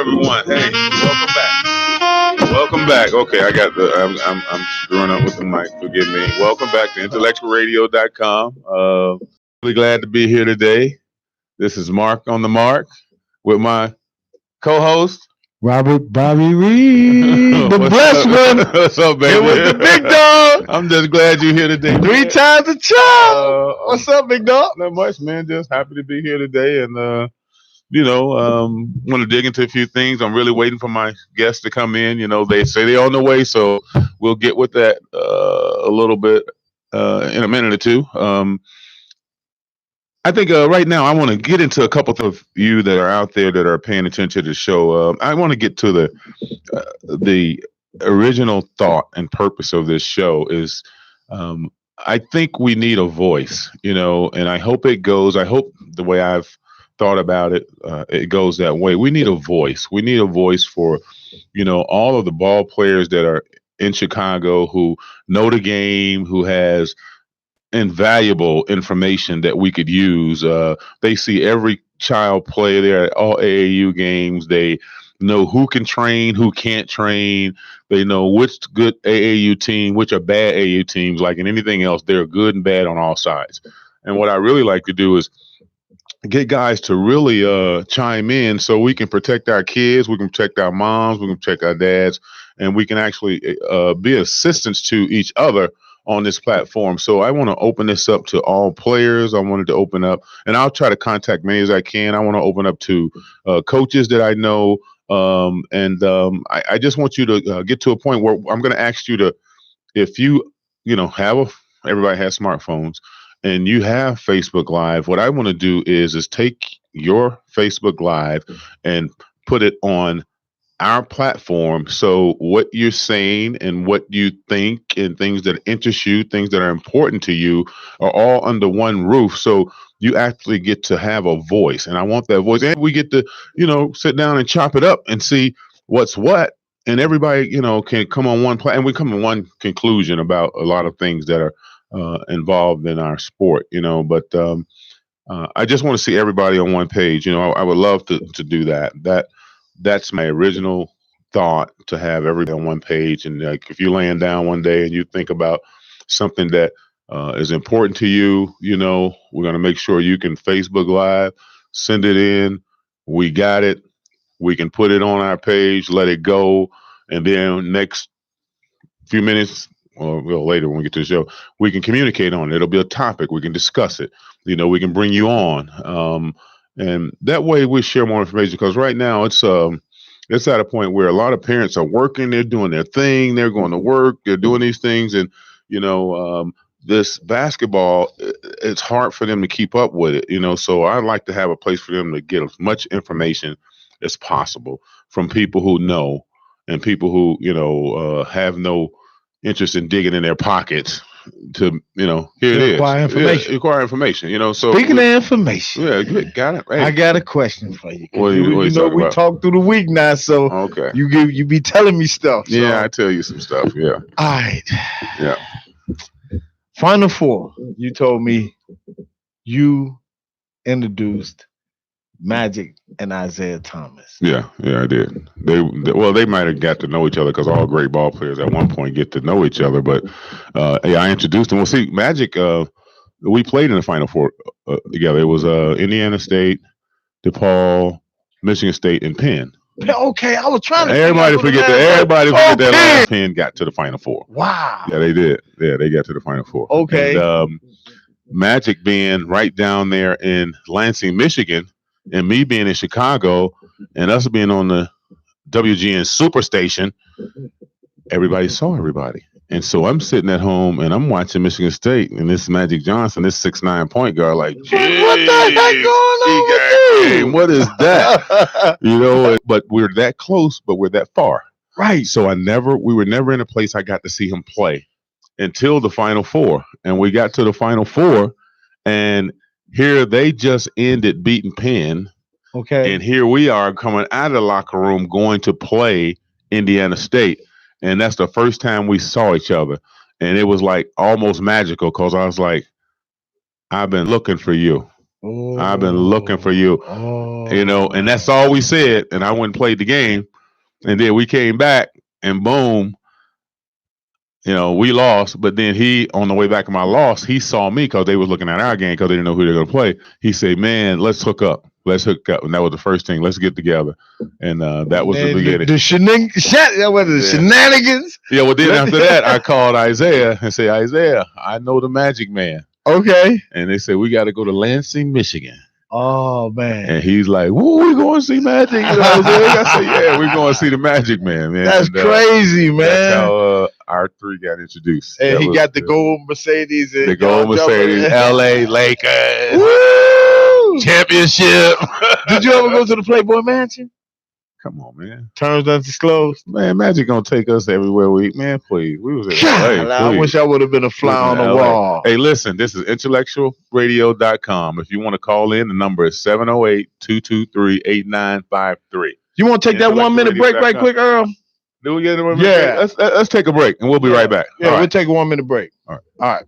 everyone. Hey, welcome back. Welcome back. Okay, I'm screwing up with the mic. Forgive me. Welcome back to IntellectualRadio.com. Really glad to be here today. This is Mark on the Mark with my co-host Robert Bobby Reed, the blessed one. What's up, baby? Here with the big dog. I'm just glad you're here today. 3 times the charm. What's up, big dog? Not much, man. Just happy to be here today, and want to dig into a few things. I'm really waiting for my guests to come in. They say they're on the way, so we'll get with that a little bit in a minute or two. I think right now I want to get into a couple of you that are out there that are paying attention to the show. I want to get to the original thought and purpose of this show is I think we need a voice, and I hope the way I've thought about it, it goes that way. We need a voice. We need a voice for, all of the ball players that are in Chicago who know the game, who has invaluable information that we could use. They see every child play there at all AAU games. They know who can train, who can't train. They know which good AAU team, which are bad AAU teams. Like in anything else, they're good and bad on all sides. And what I really like to do is get guys to really chime in so we can protect our kids, we can protect our moms, we can protect our dads, and we can actually be assistants to each other on this platform. So I want to open this up to all players. I wanted to open up, and I'll try to contact many as I can. I want to open up to coaches that I know. I just want you to get to a point where I'm going to ask you to, if you, everybody has smartphones and you have Facebook Live, what I want to do is take your Facebook Live and put it on our platform. So what you're saying and what you think and things that interest you, things that are important to you are all under one roof. So you actually get to have a voice, and I want that voice. And we get to, sit down and chop it up and see what's what. And everybody, can come on one and we come to one conclusion about a lot of things that are involved in our sport, but I just want to see everybody on one page. I would love to do that. That's my original thought, to have everybody on one page. And like, if you're laying down one day and you think about something that is important to you, we're going to make sure you can Facebook Live, send it in. We got it. We can put it on our page, let it go. And then next few minutes, or later when we get to the show, we can communicate on it. It'll be a topic. We can discuss it. We can bring you on. And that way we share more information, because right now it's at a point where a lot of parents are working, they're doing their thing, they're going to work, they're doing these things. And, this basketball, it's hard for them to keep up with it, so I'd like to have a place for them to get as much information as possible from people who know and people who, have no interest in digging in their pockets to, here it is. Acquire information. Acquire information, so. Speaking of information. Yeah, got it. Hey. I got a question for you. What We talk through the week now, so okay. You be telling me stuff. So. Yeah, I tell you some stuff, yeah. All right. Yeah. Final Four. You told me you introduced Magic and Isaiah Thomas. Yeah, I did. They might have got to know each other, because all great ball players at one point get to know each other. But I introduced them. Well, see, Magic, we played in the Final Four together. It was Indiana State, DePaul, Michigan State, and Penn. Okay, I was trying to. Everybody forget that last Penn got to the Final Four. Wow. Yeah, they did. Yeah, they got to the Final Four. Okay. And, Magic being right down there in Lansing, Michigan, and me being in Chicago, and us being on the WGN Superstation, everybody saw everybody. And so I'm sitting at home and I'm watching Michigan State, and this Magic Johnson, this 6'9" point guard, like, what the heck going on with you? What is that? But we're that close, but we're that far. Right. So we were never in a place I got to see him play until the Final Four. And we got to the Final Four, and here they just ended beating Penn. Okay. And here we are coming out of the locker room going to play Indiana State. And that's the first time we saw each other. And it was like almost magical, because I was like, I've been looking for you. I've been looking for you. And that's all we said. And I went and played the game. And then we came back and boom, we lost. But then he, on the way back from my loss, he saw me because they was looking at our game because they didn't know who they were going to play. He said, man, let's hook up. Let's hook up. And that was the first thing. Let's get together. And that was the beginning. The shenanigans. Yeah, well, then after that, I called Isaiah and said, Isaiah, I know the Magic Man. Okay. And they said, we got to go to Lansing, Michigan. Oh, man. And he's like, woo, we going to see Magic. I said, yeah, we're going to see the Magic Man, man. That's crazy, man. That's how our three got introduced. And he got the gold Mercedes. The gold Mercedes, L.A. Lakers. Woo! Championship. Did you ever go to the Playboy Mansion? Come on, man. Terms undisclosed. Man, Magic gonna take us everywhere we eat. Man, please. We was in LA. I wish I would have been a fly on the wall. Hey, listen, this is IntellectualRadio.com. If you want to call in, the number is 708-223-8953. You want to take that 1 minute break right quick, Earl? Do we get a 1 minute break? Let's take a break, and we'll be right back. Yeah, we'll take a 1 minute break. All right.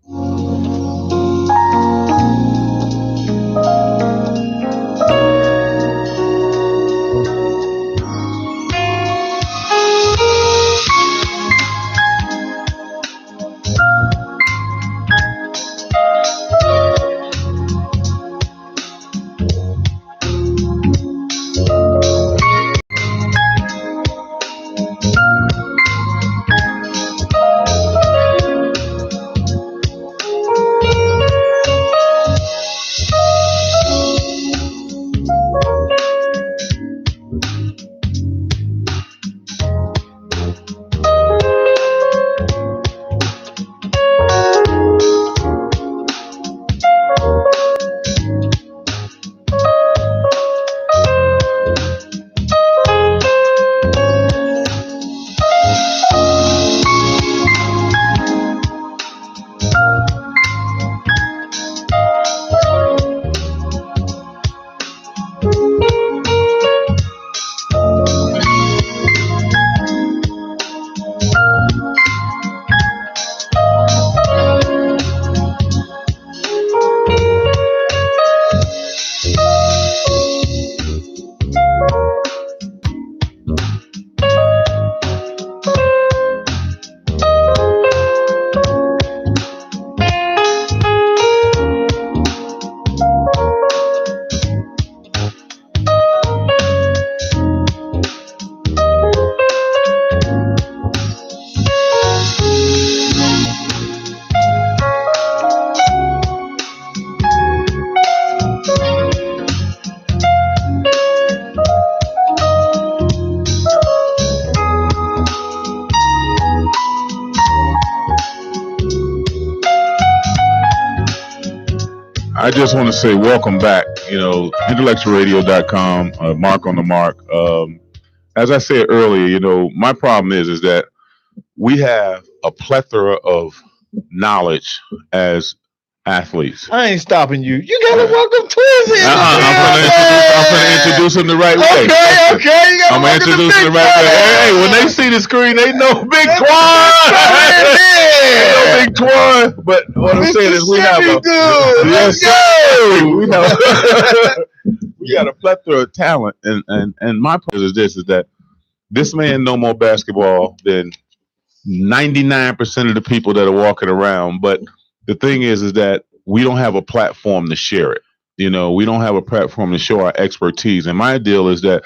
I just want to say welcome back, IntellectualRadio.com, Mark on the Mark. As I said earlier, my problem is that we have a plethora of knowledge as athletes. I ain't stopping you. You gotta welcome Twiz in. I'm gonna introduce him the right way. Okay. I'm gonna introduce him the right way. Hey, when they see the screen, they know Big Twan. They know Big Twan. But what I'm saying is, we have we got a plethora of talent, and my point is that this man know more basketball than 99% of the people that are walking around. But the thing is that we don't have a platform to share it. We don't have a platform to show our expertise. And my deal is that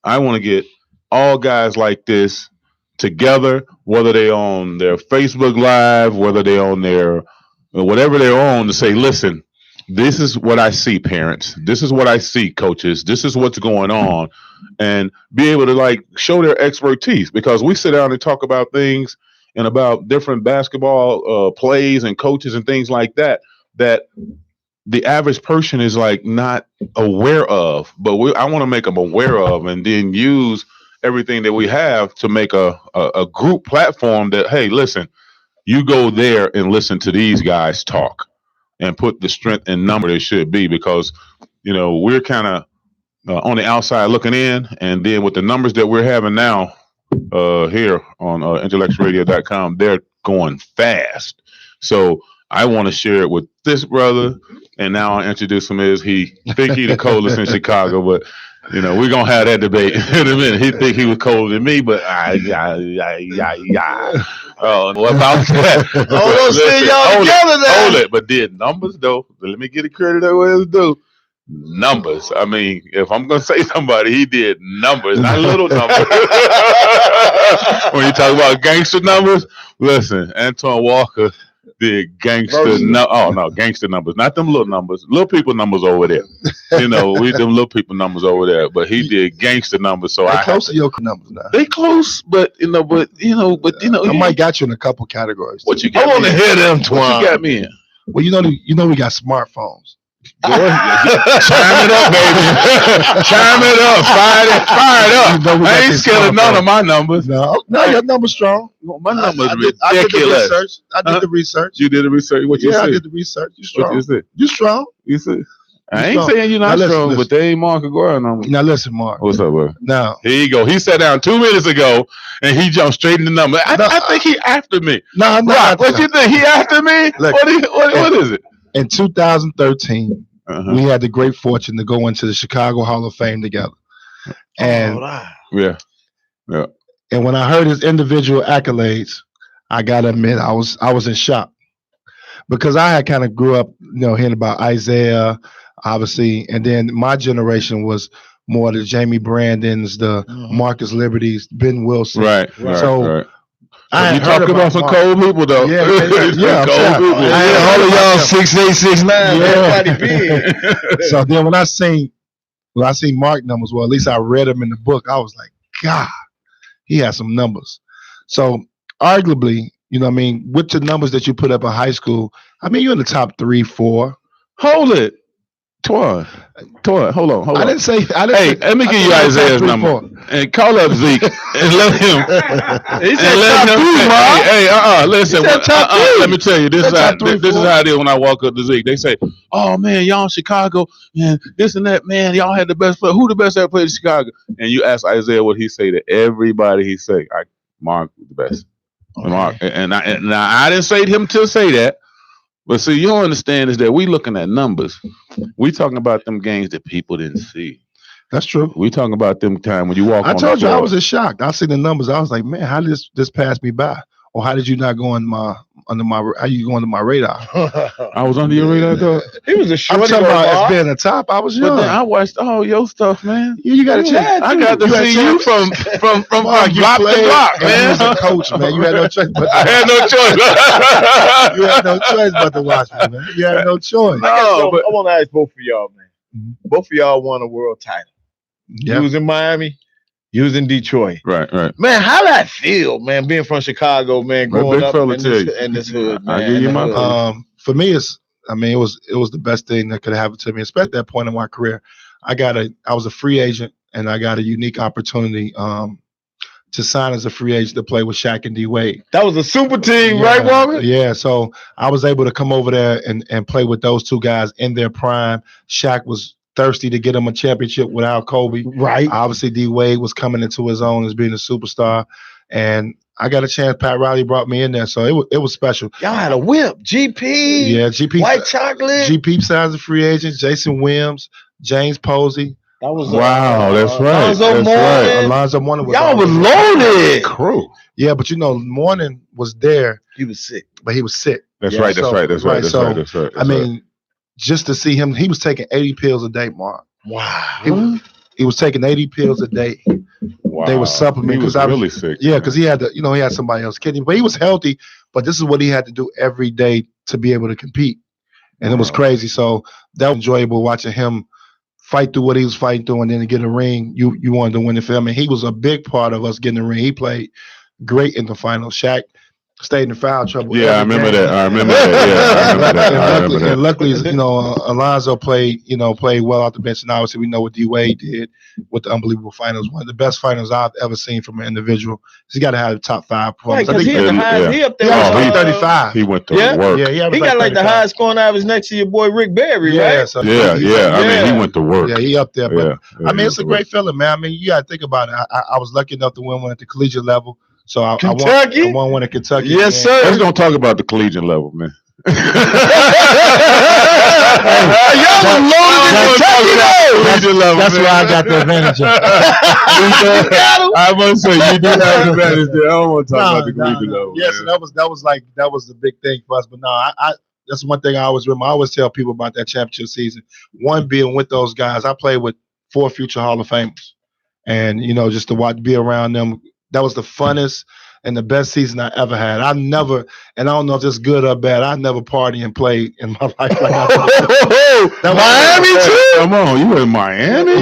I want to get all guys like this together, whether they're on their Facebook Live, whether they're on their whatever they're on, to say, listen, this is what I see, parents. This is what I see, coaches. This is what's going on, and be able to show their expertise, because we sit down and talk about things and about different basketball plays and coaches and things like that the average person is not aware of, but I want to make them aware of, and then use everything that we have to make a group platform that, hey, listen, you go there and listen to these guys talk and put the strength and number they should be, because, we're kind of on the outside looking in, and then with the numbers that we're having now here on IntellectualRadio.com, they're going fast. So I want to share it with this brother, And now I introduce him as he think he the coldest in Chicago, but we're gonna have that debate in a minute. He think he was colder than me, but what about that? Don't see y'all together now. Hold it, but did numbers though? Let me get the credit that way it's due. Numbers. I mean, if I'm gonna say somebody, he did numbers, not little numbers. When you talk about gangster numbers, listen, Antoine Walker did gangster gangster numbers, not them little numbers. Little people numbers over there. We them little people numbers over there, but he did gangster numbers. So they close to your numbers now. They close, but I might got you in a couple categories. What you got? I want to hear them, Twan. What you got me in? Well, we got smartphones. Chime it up, baby. Chime it up. Fire it up. I ain't scared of none of my numbers. No, your number's strong. My number's ridiculous. I did the research. You did the research? What you say? I did the research. You strong. What you say? You strong. You see? I ain't saying you're not strong, but they ain't Mark Aguirre numbers. Now listen, Mark. What's up, bro? Now here you go. He sat down 2 minutes ago and he jumped straight in the number. I think he after me. No, Rock, what you think? He after me? Look, what is it? In 2013, we had the great fortune to go into the Chicago Hall of Fame together. And yeah. And when I heard his individual accolades, I gotta admit I was in shock. Because I had kind of grew up, hearing about Isaiah, obviously, and then my generation was more the Jamie Brandons, the Marcus Liberties, Ben Wilson. Right. So you talking about some cold people though. Yeah. Cold people. All of y'all 6'8", 6'9". Everybody big. So then when I seen Mark numbers, well, at least I read them in the book. I was like, God, he has some numbers. So arguably, with the numbers that you put up in high school, you're in the top 3, 4. Hold it. Twan, hold on. I didn't say. Let me give you Isaiah's number and call up Zeke and let him. He said top 3, listen. Let me tell you, this is how it is when I walk up to Zeke. They say, "Oh man, y'all in Chicago, man, this and that, man, y'all had the best player. Who the best ever played in Chicago?" And you ask Isaiah what he say to everybody. He say, "Mark the best." Okay. Mark, and I didn't say him to say that. But see, you don't understand is that we looking at numbers. We talking about them games that people didn't see. That's true. We talking about them time when you walk. I told you I was in shock. I seen the numbers. I was like, man, how did this pass me by? Or how did you not go under my radar? I was under your radar though. He was a short. I'm talking about as being a top. I was young. But then I watched all your stuff, man. You got a chance. I got to see you from block to block, man. You was a coach, man. You had no choice. I had no choice. You had no choice but to watch me, man. You had no choice. I want to ask both of y'all, man. Both of y'all won a world title. You was in Miami. You was in Detroit. Right. Man, how did that feel, man, being from Chicago, man, growing up in this hood, man? I give you my for me, it was the best thing that could have happened to me, especially at that point in my career. I was a free agent, and I got a unique opportunity to sign as a free agent to play with Shaq and D Wade. That was a super team, right, Walker? Yeah, so I was able to come over there and play with those two guys in their prime. Shaq was thirsty to get him a championship without Kobe. Right. Obviously, D Wade was coming into his own as being a superstar, and I got a chance. Pat Riley brought me in there, so it was special. Y'all had a whip, GP. Yeah, GP. White chocolate. GP signs a free agent. Jason Williams, James Posey. That was that's right. Alonzo Mourning was y'all was loaded. Crew. Yeah, but Mourning was there. He was sick. But he was sick. That's right. I mean, just to see him, he was taking 80 pills a day, Mark. Wow. He was taking 80 pills a day. Wow. They were supplementing. He was really sick. Yeah, because he had he had somebody else kidney, but he was healthy. But this is what he had to do every day to be able to compete, and it was crazy. So that was enjoyable watching him fight through what he was fighting through, and then to get a ring. You wanted to win the film, and he was a big part of us getting the ring. He played great in the final. Shaq stayed in foul trouble. Yeah, I remember that. Yeah, I remember that. And luckily, Alonzo played well off the bench, and obviously we know what D Wade did with the unbelievable finals. One of the best finals I've ever seen from an individual. He's got to have the top 5 performance. Right, he up there. He 35. He went to work. Yeah, he got like the highest scoring average next to your boy Rick Barry, right? So I mean, he went to work. Yeah, he up there. But it's a great feeling, man. I mean, you got to think about it. I was lucky enough to win one at the collegiate level. So I won one at Kentucky. Yes, sir. Let's don't talk about the collegiate level, man. Y'all was loaded. That's where I got the advantage of. I must say you do have the advantage there. I don't want to talk about the collegiate level. Yeah, so that was the big thing for us. But no, I that's one thing I always remember. I always tell people about that championship season. One, being with those guys. I played with 4 future Hall of Famers, and just to be around them, that was the funnest and the best season I ever had. And I don't know if it's good or bad, I never party and play in my life like I did. Miami too? Come on, you in Miami?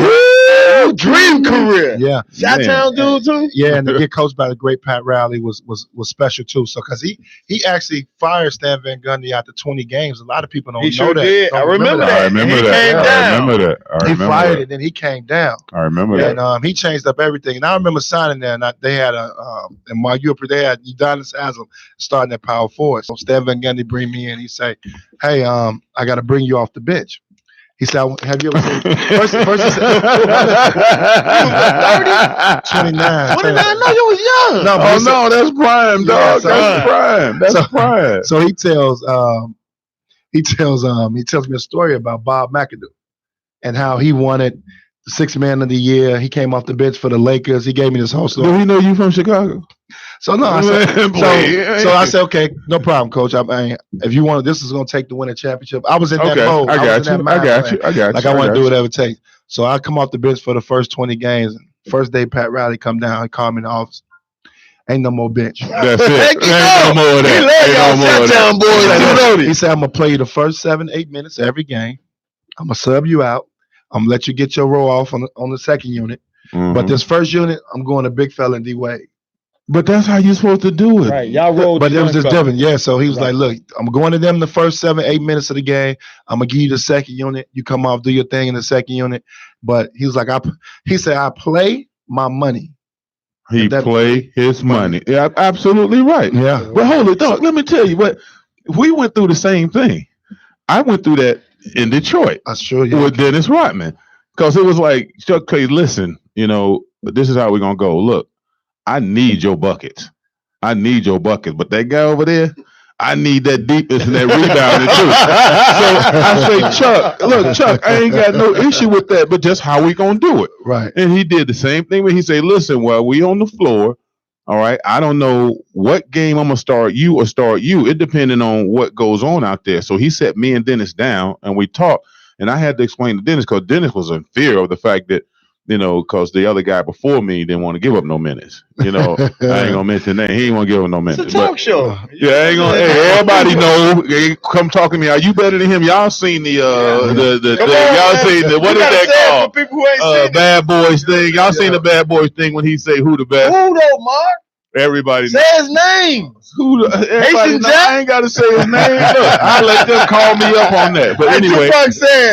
Dream career. Yeah. Shot-town dude too? Yeah, and to get coached by the great Pat Riley was special too. So because he actually fired Stan Van Gundy after 20 games. A lot of people don't know sure that. Did. I remember that. I remember that. He fired it, then he came down. I remember that. And he changed up everything. And I remember signing there, and they had and while you were they had Udonis Haslam starting at power forward. So Stan Van Gundy bring me in. He say, "Hey, I got to bring you off the bench." He said, "Have you ever seen?" First he said, 29. 29? No, you was young. No, no, that's prime, dog. That's prime. That's prime. So he tells me a story about Bob McAdoo and how he wanted the 6th man of the year. He came off the bench for the Lakers. He gave me this whole story. Do he know you from Chicago? So no, I said, okay, no problem, Coach. I mean, if you want, this is going to take the winning championship. I was in that mode. I got you. Like I want to do whatever it takes. So I come off the bench for the first 20 games. First day, Pat Riley come down. He called me in the office. Ain't no more bench. That's it. Ain't no more of that. He said, I'm going to play you the first 7-8 minutes every game. I'm going to sub you out. I'm going to let you get your roll off on the second unit. Mm-hmm. But this first unit, I'm going to big fella and D-Wade. But that's how you're supposed to do it. Right. Y'all rolled. But it was just different. Yeah. So he was like, look, I'm going to them the first 7-8 minutes of the game. I'm going to give you the second unit. You come off, do your thing in the second unit. But he was like, he said, I play my money. He play his money. Yeah, absolutely right. Yeah. But hold it, dog. Let me tell you what. We went through the same thing. I went through that in Detroit. That's true. Yeah. With Dennis Rodman. Because it was like, Chuck Clay, listen, this is how we're going to go. Look. I need your buckets. But that guy over there, I need that deepness and that rebounding too. So I say, Chuck, I ain't got no issue with that, but just how we gonna do it. Right. And he did the same thing when he said, listen, while we on the floor, all right, I don't know what game I'm gonna start you or start you. It depending on what goes on out there. So he set me and Dennis down and we talked. And I had to explain to Dennis because Dennis was in fear of the fact that because the other guy before me didn't want to give up no minutes. I ain't gonna mention that. He ain't gonna give up no minutes. It's a talk show. Yeah, I ain't gonna. Hey, everybody know. Hey, come talk to me. Are you better than him? Y'all seen the y'all seen the what is that called? People who ain't seen Bad Boys thing. Y'all seen the Bad Boys thing when he say who the best? Who though, Mark? Everybody say his name. I ain't gotta say his name. Look, I'll let them call me up on that. But anyway,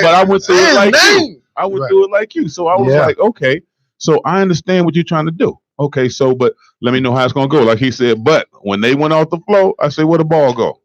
but I went through it like you. I would do it like you. So I was like, okay, so I understand what you're trying to do. Okay, so, but let me know how it's going to go. Like he said, but when they went off the floor, I said, where the ball go?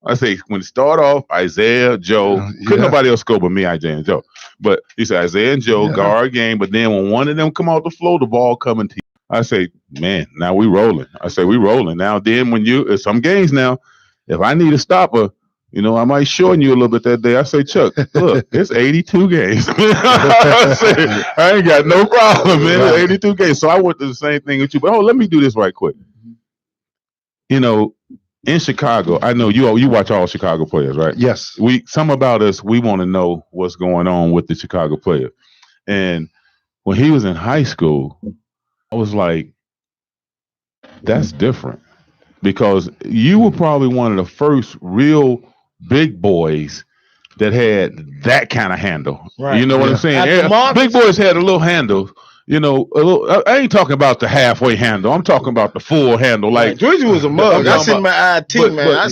I say, when it start off, Isaiah, Joe, couldn't nobody else go but me, Isaiah and Joe. But he said, Isaiah and Joe, guard game. But then when one of them come off the floor, the ball coming to you. I say, man, now we rolling. I say, we rolling. Now, then when some games now, if I need a stopper, I might shorten you a little bit that day. I say, Chuck, look, it's 82 games. I ain't got no problem, man. It's 82 games. So I went through the same thing with you. But let me do this right quick. In Chicago, I know you watch all Chicago players, right? Yes. Some about us, we want to know what's going on with the Chicago player. And when he was in high school, I was like, that's different. Because you were probably one of the first real big boys that had that kind of handle. Right. You know what I'm saying? Big boys had a little handle, I ain't talking about the halfway handle. I'm talking about the full handle. Like Georgie was a mug. That's in my IT, man.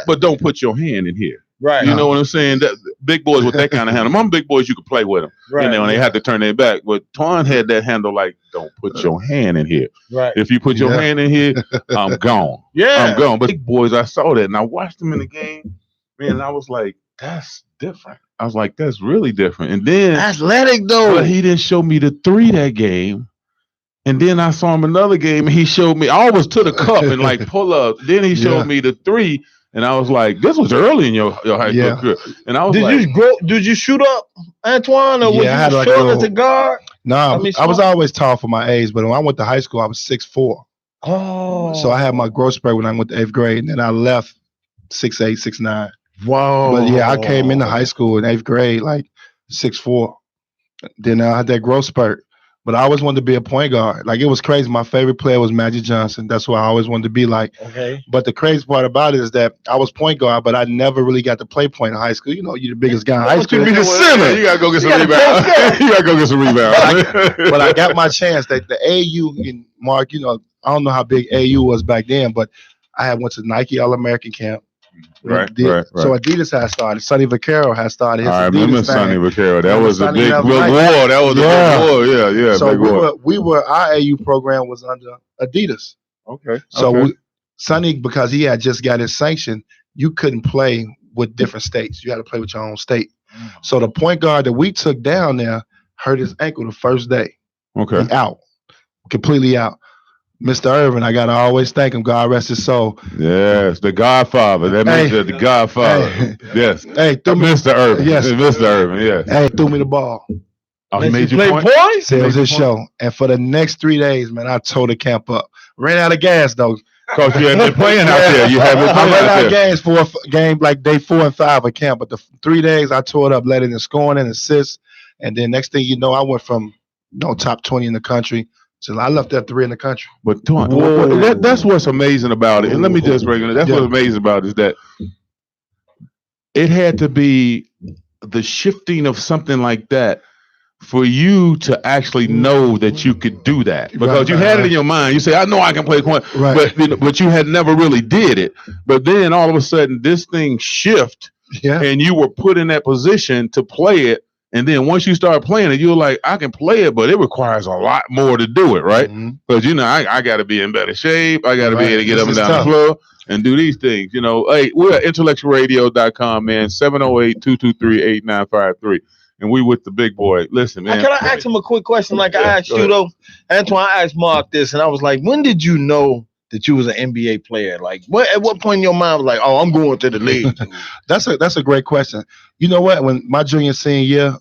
But don't put your hand in here. Right. You know what I'm saying? That big boys with that kind of handle. Them big boys, you could play with them. Right. And they had to turn their back. But Twan had that handle like, don't put your hand in here. Right. If you put your hand in here, I'm gone. I'm gone. But big boys, I saw that. And I watched them in the game. Man, and I was like, that's different. I was like, that's really different. And then athletic though. But he didn't show me the 3 that game. And then I saw him another game and he showed me, I was to the cup and like pull up. Then he showed me the 3. And I was like, this was early in your high school career. And I was Did you shoot up, Antoine, or was I had you like short as a guard? No, I was always tall for my age, but when I went to high school, I was 6'4". Oh. So I had my growth spurt when I went to 8th grade, and then I left 6'8", 6'9". Wow. But yeah, I came into high school in 8th grade like 6'4". Then I had that growth spurt. But I always wanted to be a point guard. Like, it was crazy. My favorite player was Magic Johnson. That's what I always wanted to be like. Okay. But the crazy part about it is that I was point guard, but I never really got to play point in high school. You know, you're the biggest guy in high school. You be the center. You got to go get some rebounds. You got to go get some rebounds. But I got my chance. The AAU, and Mark, you know, I don't know how big AAU was back then, but I had went to Nike All-American camp. Right. So Adidas had started. Sonny Vaccaro had started. I remember Sonny Vaccaro. That was a big war. That was a big war. Yeah. So we were our AU program was under Adidas. Okay. So Sonny, because he had just got his sanction, you couldn't play with different states. You had to play with your own state. So the point guard that we took down there hurt his ankle the first day. Okay. He out. Completely out. Mr. Irvin, I gotta always thank him. God rest his soul. Yes, the Godfather. That means the Godfather. Yes. Hey, Mr. Irvin. Yes, Mr. Irvin. Yes. Hey, threw me the ball. Oh, he made you play points? It was his show. And for the next 3 days, man, I tore the camp up. Ran out of gas though. Coach, you had been playing out there. You have been playing I ran out there. of gas for a game like day 4 and 5 of camp. But the 3 days I tore it up, led it in scoring and assists. And then next thing you know, I went from top 20 in the country. So I left that 3 in the country. But that's what's amazing about it. And let me just bring it. That's what's amazing about it is that it had to be the shifting of something like that for you to actually know that you could do that. Because you had it in your mind. You say, I know I can play point, but you had never really did it. But then all of a sudden this thing shift and you were put in that position to play it. And then once you start playing it, you're like, I can play it, but it requires a lot more to do it, right? Because, I got to be in better shape. I got to be able to get up and down the floor and do these things. Hey, we're at IntellectualRadio.com, man, 708-223-8953. And we with the big boy. Listen, man. Can I ask him a quick question like I asked you, though? Antoine, I asked Mark this, and I was like, when did you know that you was an NBA player? Like, at what point in your mind was like, oh, I'm going to the league? That's a great question. You know what? When my junior senior year,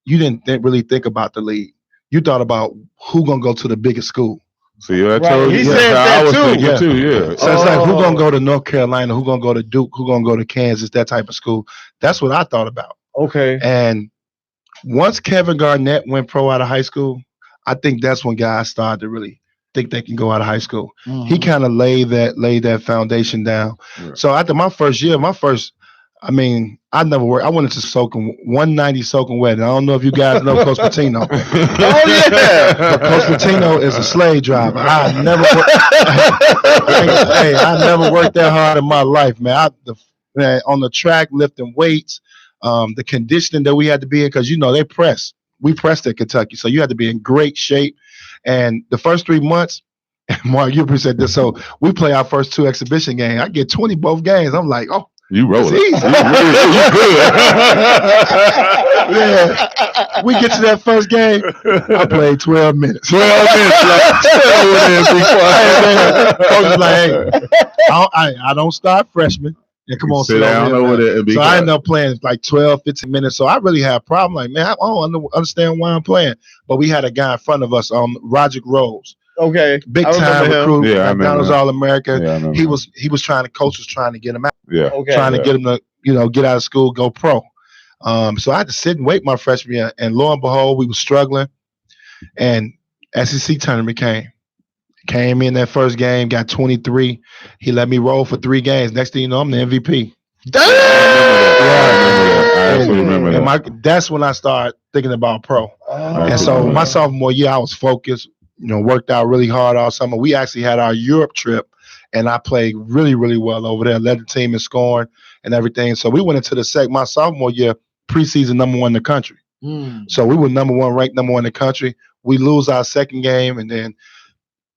you didn't really think about the league. You thought about who gonna go to the biggest school. See, I told you. He said that too. Yeah. So it's like, who gonna go to North Carolina? Who gonna go to Duke? Who gonna go to Kansas? That type of school. That's what I thought about. Okay. And once Kevin Garnett went pro out of high school, I think that's when guys started to really think they can go out of high school. He kind of laid that foundation down. Right. So after my first year, I never worked. I went into soaking 190 soaking wet. And I don't know if you guys know Coach Pitino. Oh yeah, but Coach Pitino is a slave driver. I never worked that hard in my life, man. On the track lifting weights, the conditioning that we had to be in, because they press. We pressed at Kentucky, so you had to be in great shape. And the first 3 months, Mark, you present this. So we play our first 2 exhibition games. I get 20 both games. I'm like, oh, you roll it. Easy. You good. Yeah. We get to that first game. I played 12 minutes. 12 minutes. Coach was like, hey, I don't start freshman. And come on, sit down over there and be I ended up playing like 12, 15 minutes. So I really had a problem. Like, man, I don't understand why I'm playing. But we had a guy in front of us, Roger Rose. Okay. Big time recruit. Yeah, McDonald's All-America. Yeah, he was coach was trying to get him out. Yeah. Okay. Trying to get him to, get out of school, go pro. So I had to sit and wait my freshman year. And lo and behold, we were struggling. And SEC tournament came in that first game, got 23. He let me roll for 3 games. Next thing you know, I'm the MVP. Damn! I absolutely remember that. That's when I started thinking about pro. And so my sophomore year, I was focused, worked out really hard all summer. We actually had our Europe trip, and I played really, really well over there, led the team in scoring and everything. So we went into my sophomore year, preseason number 1 in the country. So we were ranked number 1 in the country. We lose our second game, and then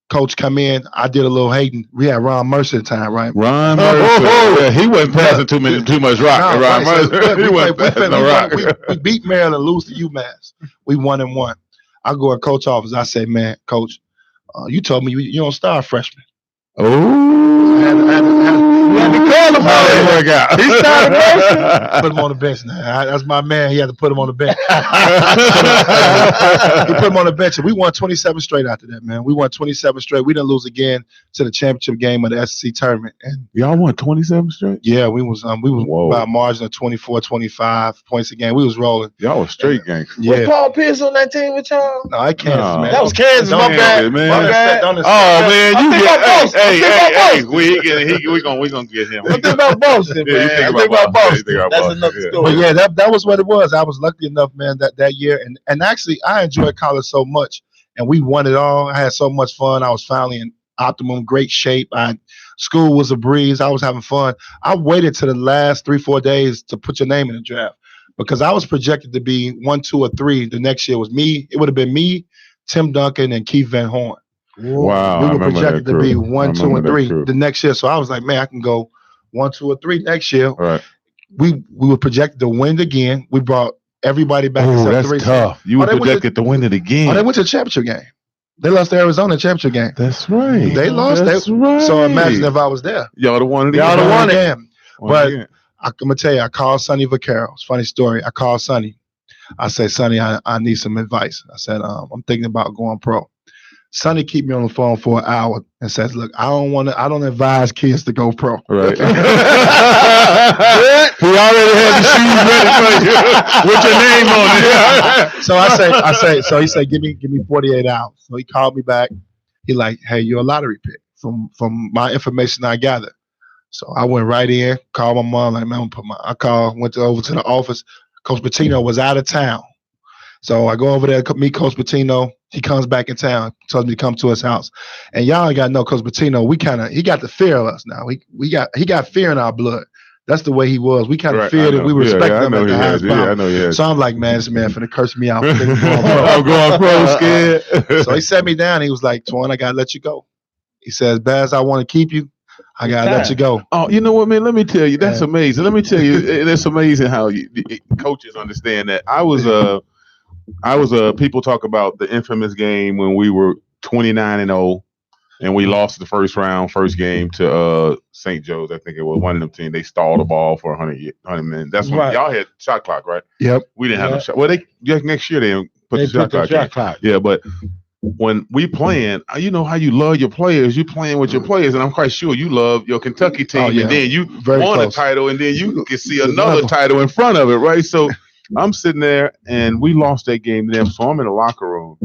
coach come in. I did a little hating. We had Ron Mercer at the time, right? Ron Mercer. Yeah, he wasn't passing too much rock. No, Ron Mercer. He wasn't passing no rock. We beat Maryland, lose to UMass. We 1-1. I go to coach office. I say, man, coach, you told me you don't start freshman. Oh, had to call him how that work out? He started motion. put him on the bench now. That's my man. He had to put him on the bench. He put him on the bench, and we won 27 straight after that, man. We won 27 straight. We didn't lose again to the championship game of the SEC tournament. And Y'all won 27 straight? yeah, we was Whoa. by a margin of 24, 25 points a game. We was rolling. Y'all was straight gangsters. Was Yeah. Paul Pierce on that team with y'all? No, I can't, No. man. That was Kansas. Don't- My don't- bad. man. My bad. Don't- Oh man, I'm you thinking get about Boston. I'm thinking about Boston. we gonna get him. I think about Boston, Yeah, you man. think I about think about Boston. Boston. You think about That's Boston, another yeah. story. But yeah, that was what it was. I was lucky enough, man, that year. And actually, I enjoyed college so much. And we won it all. I had so much fun. I was finally in optimum, great shape. School was a breeze. I was having fun. I waited to the last 3-4 days to put your name in the draft because I was projected to be 1, 2, or 3. The next year was me. It would have been me, Tim Duncan, and Keith Van Horn. Wow, We I were remember projected that to be crew. 1, I 2, and remember that 3 crew. the next year. So I was like, man, I can go 1, 2, or 3 next year. All right. We were projected to win again. We brought everybody back. Oh, except that's 3. tough. You were they went projected to win it again. Oh, they went to the championship game. They lost to Arizona championship game. That's right. They lost. That's right. So imagine if I was there. Y'all would have won it Y'all again. would've won it. Again. Won But again. I'm gonna tell you, I called Sonny Vaccaro. It's a funny story. I called Sonny. I said, Sonny, I need some advice. I said, I'm thinking about going pro. Sonny keep me on the phone for an hour and says, look, I don't advise kids to go pro. Right. He already had the shoes ready for you with your name on it. So he said, give me 48 hours. So he called me back. He like, hey, you're a lottery pick from my information I gathered. So I went right in, called my mom, like, man, went over to the office. Coach Pitino was out of town. So I go over there, meet Coach Pitino. He comes back in town, tells me to come to his house. And y'all ain't got to know Coach Pitino. He got the fear of us now. He got fear in our blood. That's the way he was. We kind of feared it. We respect him at the highest Yeah, I power. know he has. So I'm like, man, this man finna curse me out. For I'm going pro scared. So he sat me down. He was like, Twan, I got to let you go. He says, Baz, I want to keep you. I got to let you go. Oh, you know what, man? Let me tell you, that's amazing. Let me tell you, it's amazing how coaches understand that. I was people talk about the infamous game when we were 29-0 and we lost the first game to St. Joe's. I think it was one of them teams. They stalled the ball for 100 minutes. That's when y'all had shot clock, right? Yep. We didn't have no shot. Well, next year they put the shot clock. Yeah, but when we playing, you know how you love your players. You playing with your players, and I'm quite sure you love your Kentucky team. Oh, yeah. And then you Very won close. a title, and then you can see another title in front of it, right? So I'm sitting there, and we lost that game to them. So I'm in the locker room,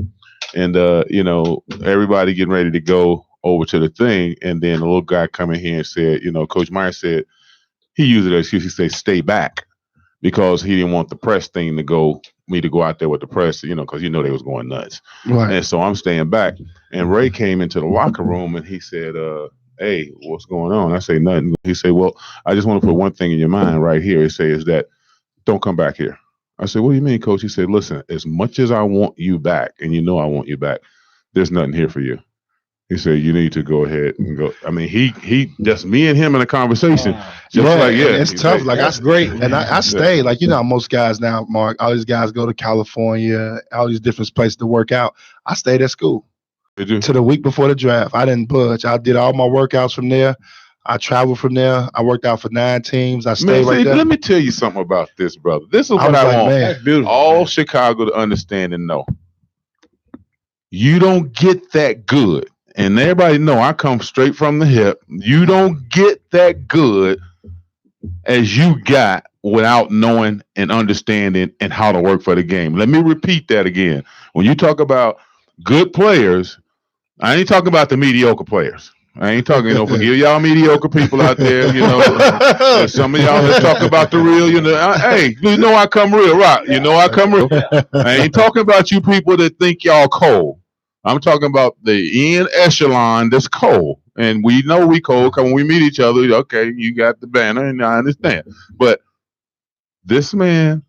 and everybody getting ready to go over to the thing, and then the little guy come in here and said, Coach Meyer said he used it as excuse. He said, "Stay back," because he didn't want the press thing to go out there with the press, because they was going nuts. Right. And so I'm staying back. And Ray came into the locker room and he said, hey, what's going on? I say nothing. He said, well, I just want to put one thing in your mind right here. He says that don't come back here. I said, what do you mean, Coach? He said, listen, as much as I want you back, and I want you back, there's nothing here for you. He said, you need to go ahead and go. I mean, he just me and him in a conversation. It's tough. Like, that's great. And I stayed. Like, most guys now, Mark, all these guys go to California, all these different places to work out. I stayed at school to the week before the draft. I didn't budge. I did all my workouts from there. I traveled from there. I worked out for 9 teams. I stayed right there. Let me tell you something about this, brother. This is what I want That's beautiful. all Chicago to understand and know. You don't get that good. And everybody know I come straight from the hip. You don't get that good as you got without knowing and understanding and how to work for the game. Let me repeat that again. When you talk about good players, I ain't talking about the mediocre players. I ain't talking, forgive y'all mediocre people out there, some of y'all that talk about the real, hey, I come real, right? I come real. I ain't talking about you people that think y'all cold. I'm talking about the end echelon that's cold. And we know we cold because when we meet each other, okay, you got the banner, and I understand. But this man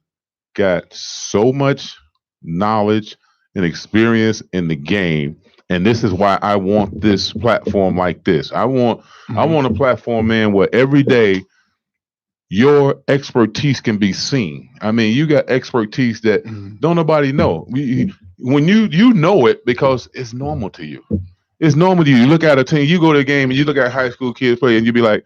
got so much knowledge and experience in the game. And this is why I want this platform like this. I want a platform, man, where every day your expertise can be seen. I mean, you got expertise that don't nobody know. When you know it because it's normal to you. It's normal to you. You look at a team, you go to a game, and you look at high school kids play, and you be like,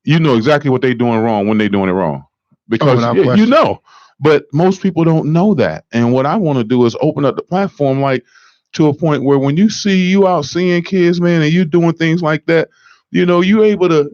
you know exactly what they're doing wrong when they're doing it wrong, because without you question. know. But most people don't know that. And what I want to do is open up the platform, like to a point where when you see you out seeing kids, man, and you doing things like that, you know, you able to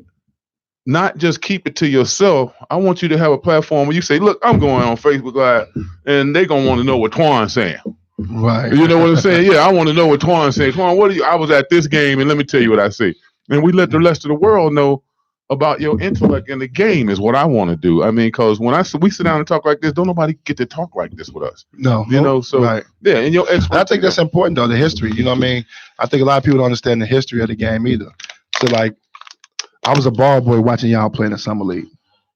not just keep it to yourself. I want you to have a platform where you say, look, I'm going on Facebook Live, and they're going to want to know what Twan's saying. Right. You know what I'm saying? Yeah, I want to know what Twan's saying. Twan, what are you? I was at this game, and let me tell you what I see. And we let the rest of the world know about your intellect in the game is what I want to do. I mean, because when we sit down and talk like this, don't nobody get to talk like this with us. No. You know, so right. Yeah, and your expertise. I think that's important though, the history. You know what I mean? I think a lot of people don't understand the history of the game either. So like, I was a ball boy watching y'all play in the summer league.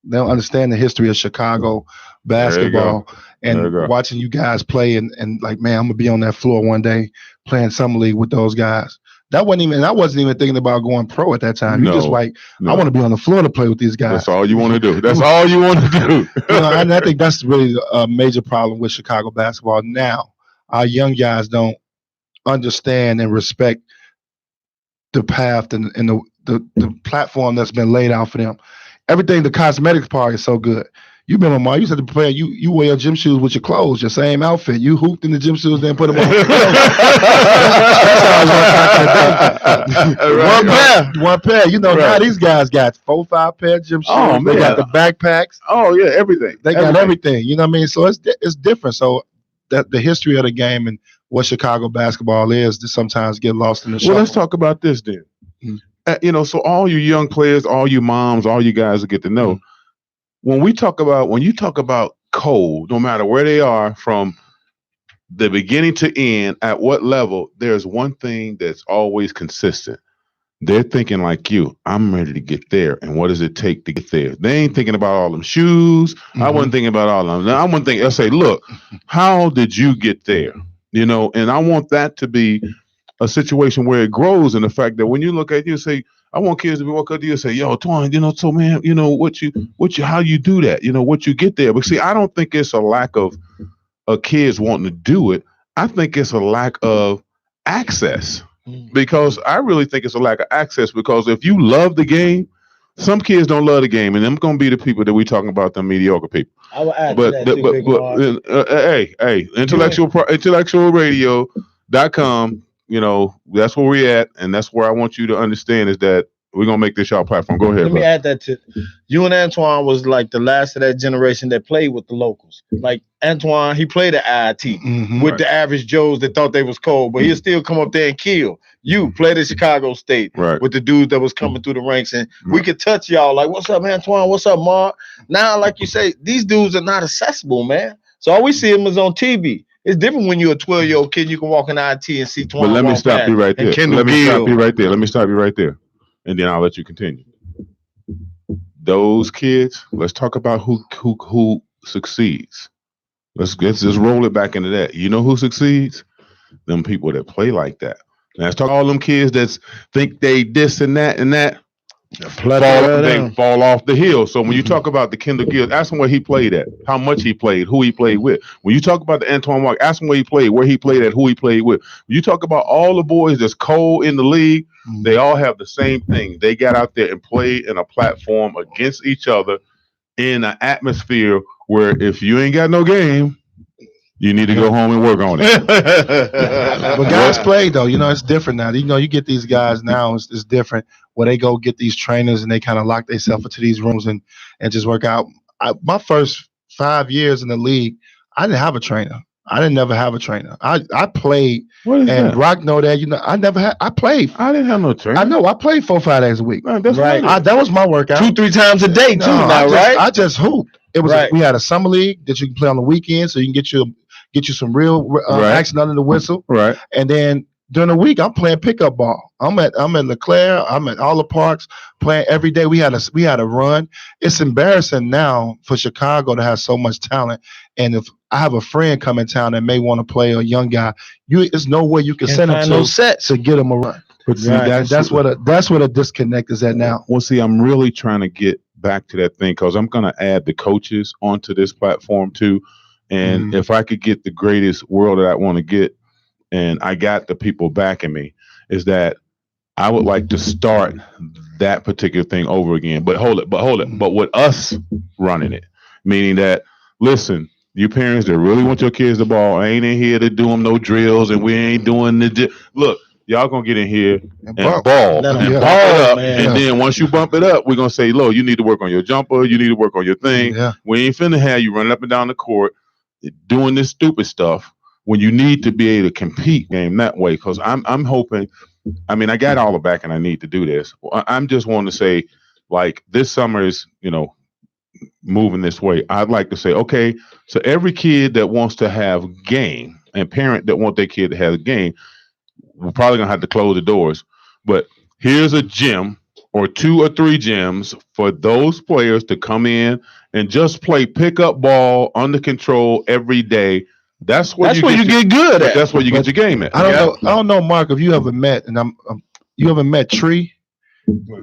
They don't understand the history of Chicago basketball and watching you guys play and like, man, I'm gonna be on that floor one day playing summer league with those guys. I wasn't even thinking about going pro at that time. You just like, I want to be on the floor to play with these guys. That's all you want to do. That's all you want to do. You know, and I think that's really a major problem with Chicago basketball now. Our young guys don't understand and respect the path and the platform that's been laid out for them. Everything, the cosmetics part is so good. You remember, Mark, you said to play, you wear your gym shoes with your clothes, your same outfit. You hooped in the gym shoes, then put them on. One pair. You know, now these guys got 4-5 pair of gym shoes. Oh, they got the backpacks. Oh, yeah, everything. They got everything. You know what I mean? So it's different. So that the history of the game and what Chicago basketball is to sometimes get lost in the shuffle. Well, let's talk about this then. Mm-hmm. You know, so all you young players, all you moms, all you guys will get to know. When you talk about code, no matter where they are from the beginning to end, at what level, there's one thing that's always consistent. They're thinking like you. I'm ready to get there. And what does it take to get there? They ain't thinking about all them shoes. Mm-hmm. I wasn't thinking about all of them. I wasn't thinking, I say, look, how did you get there? You know, and I want that to be a situation where it grows in the fact that when you look at you and say, I want kids to walk up to you and say, yo, Twan, you know, so man, you know, how you do that, you know, what you get there. But see, I don't think it's a lack of kids wanting to do it. I think it's a lack of access, because I really think it's a lack of access, because if you love the game, some kids don't love the game, and them going to be the people that we talking about, the mediocre people. I will add to that too, hey, IntellectualRadio.com. You know, that's where we're at, and that's where I want you to understand is that we're gonna make this y'all platform. Go ahead. Let me add that to you. And Antoine was like the last of that generation that played with the locals. Like Antoine, he played at IIT with the average Joes that thought they was cold, but he'll still come up there and kill. You played at Chicago State with the dudes that was coming through the ranks, and we could touch y'all like, "What's up, Antoine? What's up, Mark?" Now, like you say, these dudes are not accessible, man. So all we see them is on TV. It's different when you're a 12-year-old kid. You can walk in IT and see 20. Well, let me stop you right there. Let me stop you right there. And then I'll let you continue. Those kids, let's talk about who succeeds. Let's just roll it back into that. You know who succeeds? Them people that play like that. Now, let's talk all them kids that think they this and that and that. They fall off the hill. So when you talk about the Kendall Gill, ask him where he played at, how much he played, who he played with. When you talk about the Antoine Walker, ask him where he played at, who he played with. When you talk about all the boys that's cold in the league, they all have the same thing. They got out there and played in a platform against each other in an atmosphere where if you ain't got no game, you need to go home and work on it. But guys play though, you know, it's different now. You know, you get these guys now, it's different where they go get these trainers and they kind of lock themselves into these rooms and just work out. My first 5 years in the league, I didn't have a trainer. I didn't never have a trainer. I played, and that? Brock know that. You know, I played. I didn't have no trainer. I know. I played 4-5 days a week. Man, that's right. That was my workout. 2-3 times a day too. I just hooped. It was we had a summer league that you can play on the weekend, so you can get you some real action under the whistle. Right. And then during the week, I'm playing pickup ball. I'm at LeClaire. I'm at all the parks playing every day. We had a run. It's embarrassing now for Chicago to have so much talent. And if I have a friend come in town that may want to play a young guy, there's no way you can send him to get him a run. But see, that's what a disconnect is at now. Well, see, I'm really trying to get back to that thing because I'm going to add the coaches onto this platform too. And if I could get the greatest world that I want to get, and I got the people backing me, is that I would like to start that particular thing over again. But hold it. But with us running it, meaning that, listen, you parents that really want your kids to ball, ain't in here to do them no drills, and we ain't doing look. Y'all gonna get in here and ball Let 'em and ball, bump it up, man. and then once you bump it up, we're gonna say, "Lo, you need to work on your jumper. You need to work on your thing. Yeah. We ain't finna have you running up and down the court doing this stupid stuff when you need to be able to compete game that way." Because I'm hoping. I mean, I got all the backing I need to do this. I'm just wanting to say, like, this summer is, moving this way. I'd like to say, okay, so every kid that wants to have game and parent that want their kid to have game, we're probably gonna have to close the doors. But here's a gym or 2 or 3 gyms for those players to come in and just play pickup ball under control every day. That's where you get good at. That's where you get your game at. I don't know, Mark, if you ever met, and you ever met Tree?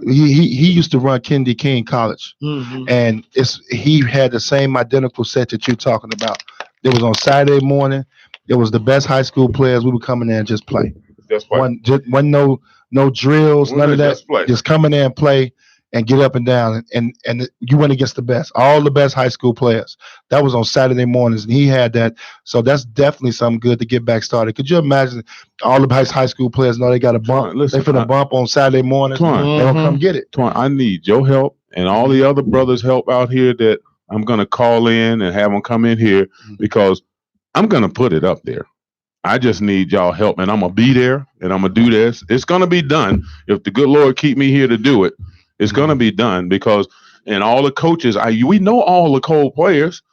He used to run Kennedy King College, and he had the same identical set that you're talking about. It was on Saturday morning. It was the best high school players. We would come in there and just play. Just play. Wasn't no drills, none of that. Just come in there and play and get up and down, and you went against the best, all the best high school players. That was on Saturday mornings, and he had that. So that's definitely something good to get back started. Could you imagine all the high school players know they got a bump? They finna bump on Saturday mornings. They gonna come get it. I need your help and all the other brothers' help out here that I'm gonna call in and have them come in here, because I'm gonna put it up there. I just need y'all help, and I'm gonna be there, and I'm gonna do this. It's gonna be done if the good Lord keep me here to do it. It's gonna be done, because, and all the coaches, we know all the Cole players.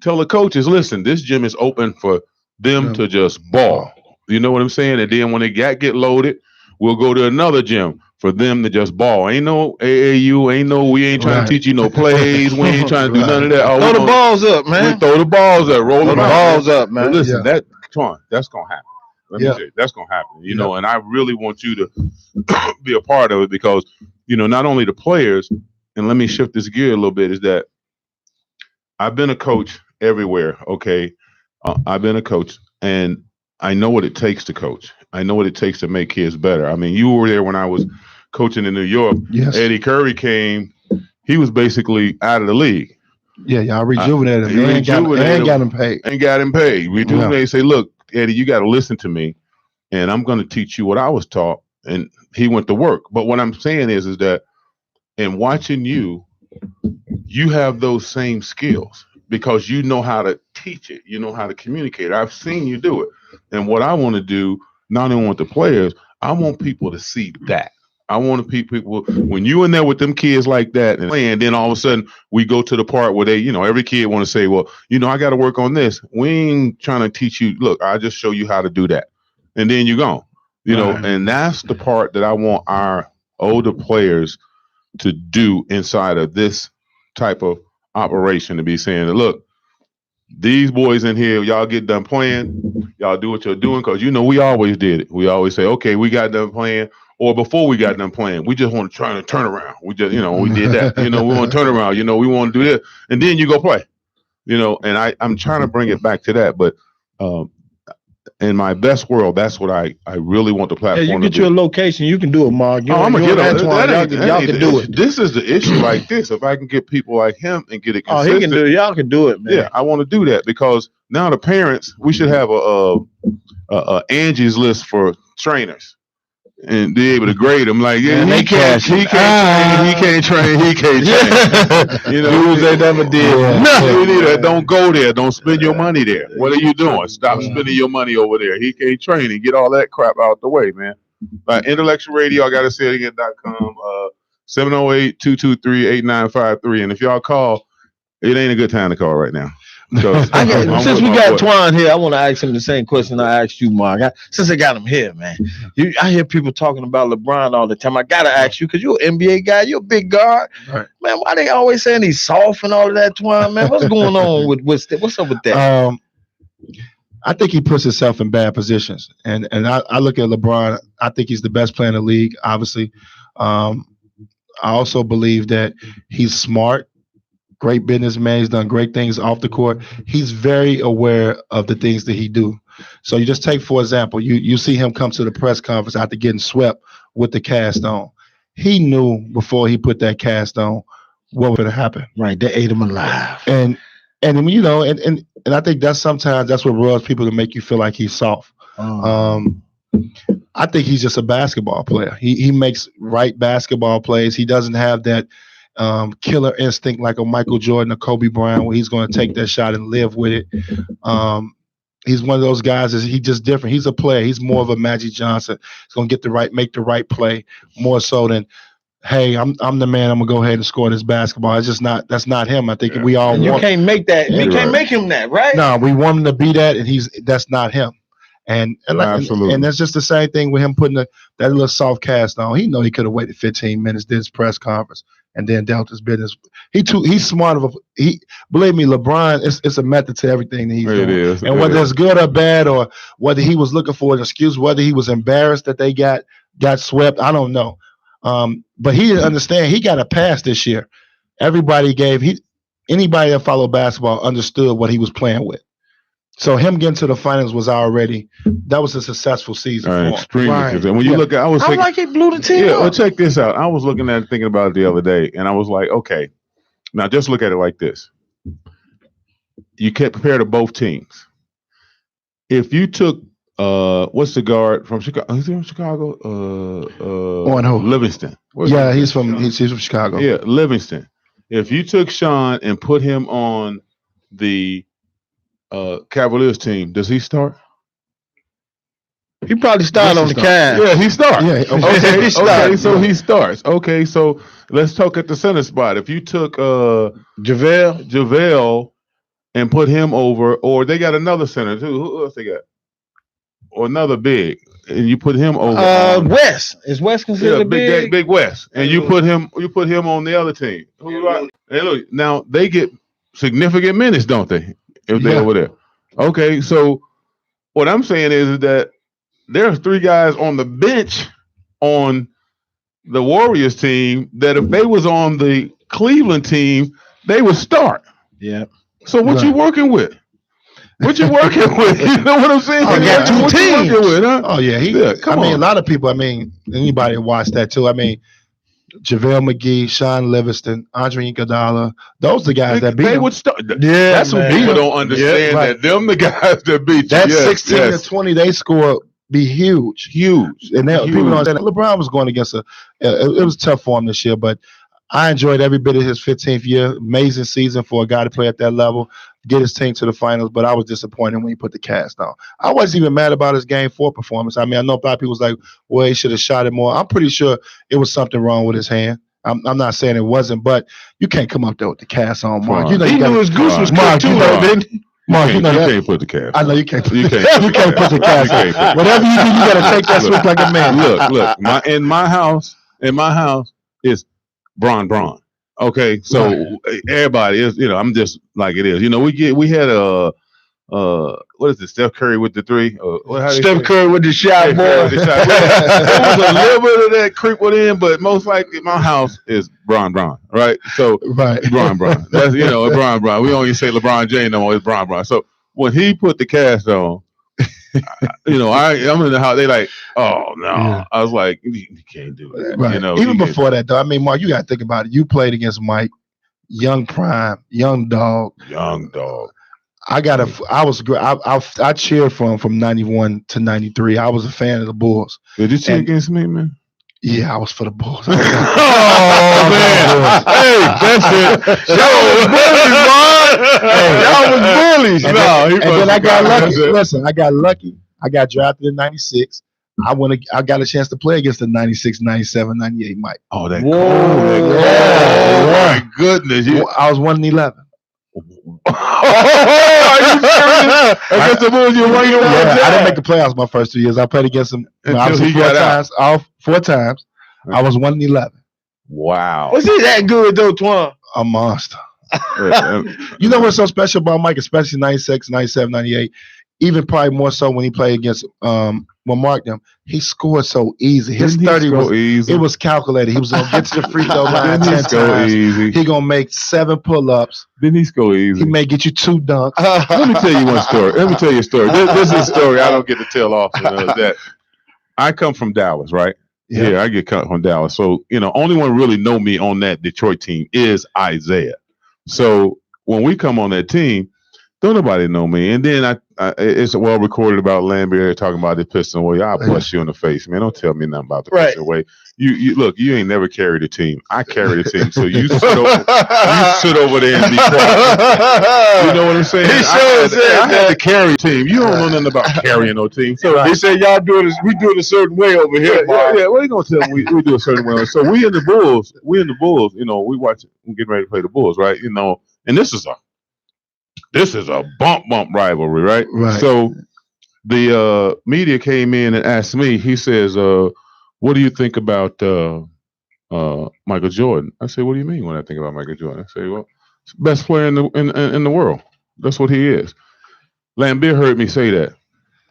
Tell the coaches, listen, this gym is open for them to just ball. You know what I'm saying? And then when they get loaded, we'll go to another gym for them to just ball. Ain't no AAU, we ain't trying to teach you no plays. We ain't trying to do none of that. Throw the balls up, man. We throw the balls up, roll the balls up, man. But listen, that's going to happen. Let me say, that's going to happen. You know, and I really want you to be a part of it, because, not only the players, and let me shift this gear a little bit, is that I've been a coach everywhere, okay? I've been a coach, and I know what it takes to coach. I know what it takes to make kids better. I mean, you were there when I was coaching in New York. Yes. Eddie Curry came. He was basically out of the league. Yeah, y'all rejuvenated him. Ain't got him paid. Ain't got him paid. Rejuvenated. Say, look, Eddie, you got to listen to me, and I'm going to teach you what I was taught. And he went to work. But what I'm saying is that in watching you have those same skills, because you know how to teach it. You know how to communicate. I've seen you do it. And what I want to do, not only want the players, I want people to see that. I want people, when you in there with them kids like that, and then all of a sudden we go to the part where they, every kid want to say, well, I got to work on this. We ain't trying to teach you. Look, I just show you how to do that. And then you're gone. And that's the part that I want our older players to do inside of this type of operation, to be saying, look, these boys in here, y'all get done playing, y'all do what you're doing, because we always did it. We always say, okay, we got done playing, or before we got done playing, we just want to try to turn around. We just, we did that. We want to turn around. We want to do this, and then you go play. And I'm trying to bring it back to that, but in my best world, that's what I really want the platform. Yeah, you get your location, you can do it, Mark. I'm gonna get it. Y'all can do it. This is the issue. Like this, if I can get people like him and get it consistent, he can do it. Y'all can do it, man. Yeah, I want to do that, because now the parents, we should have a Angie's list for trainers, and be able to grade them. Like, yeah, he can't train. Dudes they never did. No, don't go there. Don't spend your money there. What are you doing? Stop spending your money over there. He can't train, and get all that crap out the way, man. Intellectual Radio, I gotta say it again.com, 708-223-8953. And if y'all call, it ain't a good time to call right now. Since we got Twan here, I want to ask him the same question I asked you, Mark. Since I got him here, man, I hear people talking about LeBron all the time. I gotta ask you, because you're an NBA guy, you're a big guard, right? Man, why they always saying he's soft and all of that, Twan? Man, what's going on what's up with that? I think he puts himself in bad positions, and I look at LeBron. I think he's the best player in the league, obviously. I also believe that he's smart. Great businessman. He's done great things off the court. He's very aware of the things that he do. So you just take, for example, you see him come to the press conference after getting swept with the cast on. He knew before he put that cast on what was going to happen. Right, they ate him alive. And you know, and I think that's sometimes that's what rubs people to make you feel like he's soft. I think he's just a basketball player. He makes right basketball plays. He doesn't have that killer instinct like a Michael Jordan or Kobe Bryant where he's going to take that shot and live with it. He's one of those guys. He's just different. He's a player. He's more of a Magic Johnson. He's going to make the right play more so than, hey, I'm the man. I'm gonna go ahead and score this basketball. It's just not. That's not him. I think we all. And you can't make that. You can't make him that, right? No, we want him to be that, and that's not him. And that's just the same thing with him putting that little soft cast on. He know he could have waited 15 minutes, did his press conference, and then dealt his business. He's smart believe me, LeBron. It's a method to everything that he's doing. It is. And whether it's good or bad, or whether he was looking for an excuse, whether he was embarrassed that they got swept, I don't know. But he didn't understand. He got a pass this year. Anybody that followed basketball understood what he was playing with. So him getting to the finals was a successful season. Extremely. Right. When you look at, I like he blew the team. Yeah, well, check this out. I was looking at it, thinking about it the other day, and I was like, okay, now just look at it like this. You can't compare to both teams. If you took what's the guard from Chicago? Is he from Chicago? Livingston. He's from Chicago. Yeah, Livingston. If you took Sean and put him on the Cavaliers team, does he start? He probably started on the Cavs. Yeah, he starts. Yeah, okay, so he starts. Okay, so let's talk at the center spot. If you took JaVale and put him over, or they got another center too. Who else they got? Or another big, and you put him over. West. Is West considered big? Big West, and you put him on the other team. Hey, look, now they get significant minutes, don't they? If they're over there. Okay, so what I'm saying is that there's 3 guys on the bench on the Warriors team that if they was on the Cleveland team, they would start. Yeah. So what you working with? What you working with? You know what I'm saying? I got 2 teams. With, huh? Oh yeah, a lot of people. Anybody watched that too. JaVale McGee, Sean Livingston, Andre Iguodala. Those are the guys that beat they him. would start. Yeah, that's what people don't understand. That them the guys that beat that 16 to 20 they score be huge. And people don't understand. LeBron was going against it was tough for him this year, but I enjoyed every bit of his 15th year. Amazing season for a guy to play at that level, get his team to the finals, but I was disappointed when he put the cast on. I wasn't even mad about his Game 4 performance. I know a lot of people was like, well, he should have shot it more. I'm pretty sure it was something wrong with his hand. I'm not saying it wasn't, but you can't come up there with the cast on, Mark. He knew his goose was cooked too, Mark, you can't put the cast. I know you can't. You can't put the cast. Whatever you do, you got to take that switch like a man. Look. In my house is Bron. Okay, so everybody is, I'm just like it is. We had what is it? Steph Curry with the 3. Steph Curry with the shot, boy. There was a little bit of that creep within, but most likely my house is Bron, right? So Bron. That's Bron. We don't even say LeBron James no more. It's Bron. So when he put the cast on, I'm in the house. They like, oh no. Yeah. I was like, you can't do that. Right. Even before that, though. Mark, you got to think about it. You played against Mike, young prime, young dog. I cheered for him from 91 to 93. I was a fan of the Bulls. Did you cheer against me, man? Yeah, I was for the Bulls. Oh man! Hey, that's it. Y'all was bullies, man. And then I got lucky. Listen, I got lucky. I got drafted in 96. I got a chance to play against the 96, 97, 98 Mike. Oh, that cool. Oh, my goodness. I was 1-11. Are you serious? Against the Bulls, I didn't make the playoffs my first 2 years. I played against them four times. I was 1-11. Wow. Was he that good though, Twan? A monster. You know what's so special about Mike, especially 96, 97, 98? even probably more so when he played against Mark them, he scored so easy. His Didn't 30 he score easy? It was calculated. He was gonna get to the free throw line Didn't he 10 score times. easy? He gonna make 7 pull-ups. Didn't he score easy? He may get you 2 dunks. Let me tell you one story. Let me tell you a story. This is a story I don't get to tell often. That I come from Dallas, right? Yeah, I get cut from Dallas. So, only one really know me on that Detroit team is Isaiah. So when we come on that team, don't nobody know me. And then it's well recorded about Lambier talking about the Piston way. I'll bust you in the face, man. Don't tell me nothing about the Piston way. You look, you ain't never carried a team. I carried a team. So you sit over there and be quiet. You know what I'm saying? I had to carry a team. You don't know nothing about carrying no team. So he said, y'all do this, we do it a certain way over here. Yeah, what are you gonna tell them we do a certain way? So we in the Bulls, we we watch it, we getting ready to play the Bulls, right? And this is a bump rivalry, right? Right. So the media came in and asked me, he says, what do you think about Michael Jordan? I say, what do you mean when I think about Michael Jordan? I say, well, best player in the world. That's what he is. Lambier heard me say that.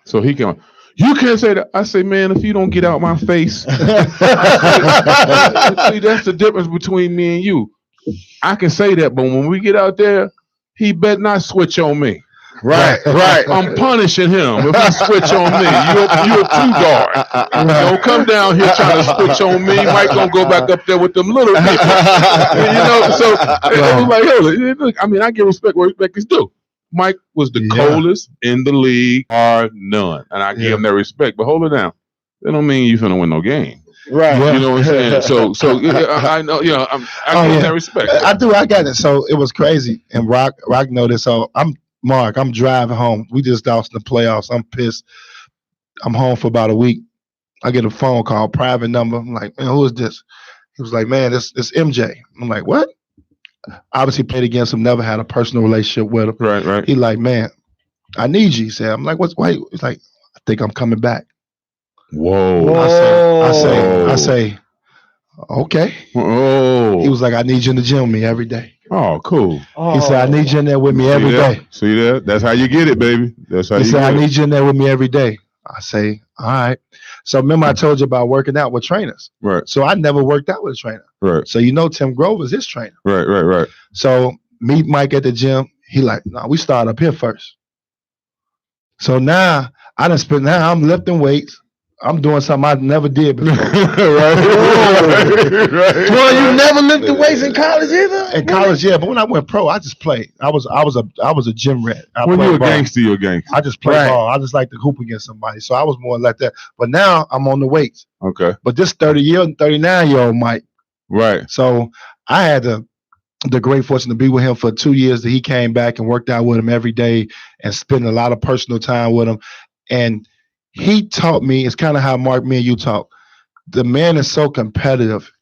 So he came on, you can't say that. I say, man, if you don't get out my face, see, that's the difference between me and you. I can say that, but when we get out there, he better not switch on me. Right. I'm punishing him if he switch on me. You're a 2-guard. Don't come down here trying to switch on me. Mike gonna go back up there with them little people. So it was like, hey, look, I mean, I give respect where respect is due. Mike was the coldest in the league, bar none, and I give him that respect. But hold it down. That don't mean you finna win no game. Right. You know what I'm saying? So I know, I give that respect. I do. I got it. So it was crazy. And Rock know this. So I'm driving home. We just lost in the playoffs. I'm pissed. I'm home for about a week. I get a phone call, private number. I'm like, man, who is this? He was like, man, it's MJ. I'm like, what? Obviously played against him, never had a personal relationship with him. Right. He like, man, I need you. He said, I'm like, why? He's like, I think I'm coming back. Whoa. I say, okay. Oh. He was like, I need you in the gym with me every day. Oh, cool. He said, I need you in there with me every day. See that? That's how you get it, baby. That's how you get it. He said, I need you in there with me every day. I say, all right. So remember I told you about working out with trainers. Right. So I never worked out with a trainer. Right. So Tim Grove is his trainer. Right. So meet Mike at the gym. He like, no, we start up here first. So now I'm lifting weights. I'm doing something I never did before. right. Well, you never lifted weights in college either? In college, yeah, but when I went pro, I just played. I was a gym rat. When you're a gangster, you're a gangster. I just play ball. I just like to hoop against somebody. So I was more like that. But now I'm on the weights. Okay. But this 39-year-old Mike. Right. So I had the great fortune to be with him for 2 years that he came back and worked out with him every day and spent a lot of personal time with him. And he taught me, it's kind of how Mark, me and you talk. The man is so competitive.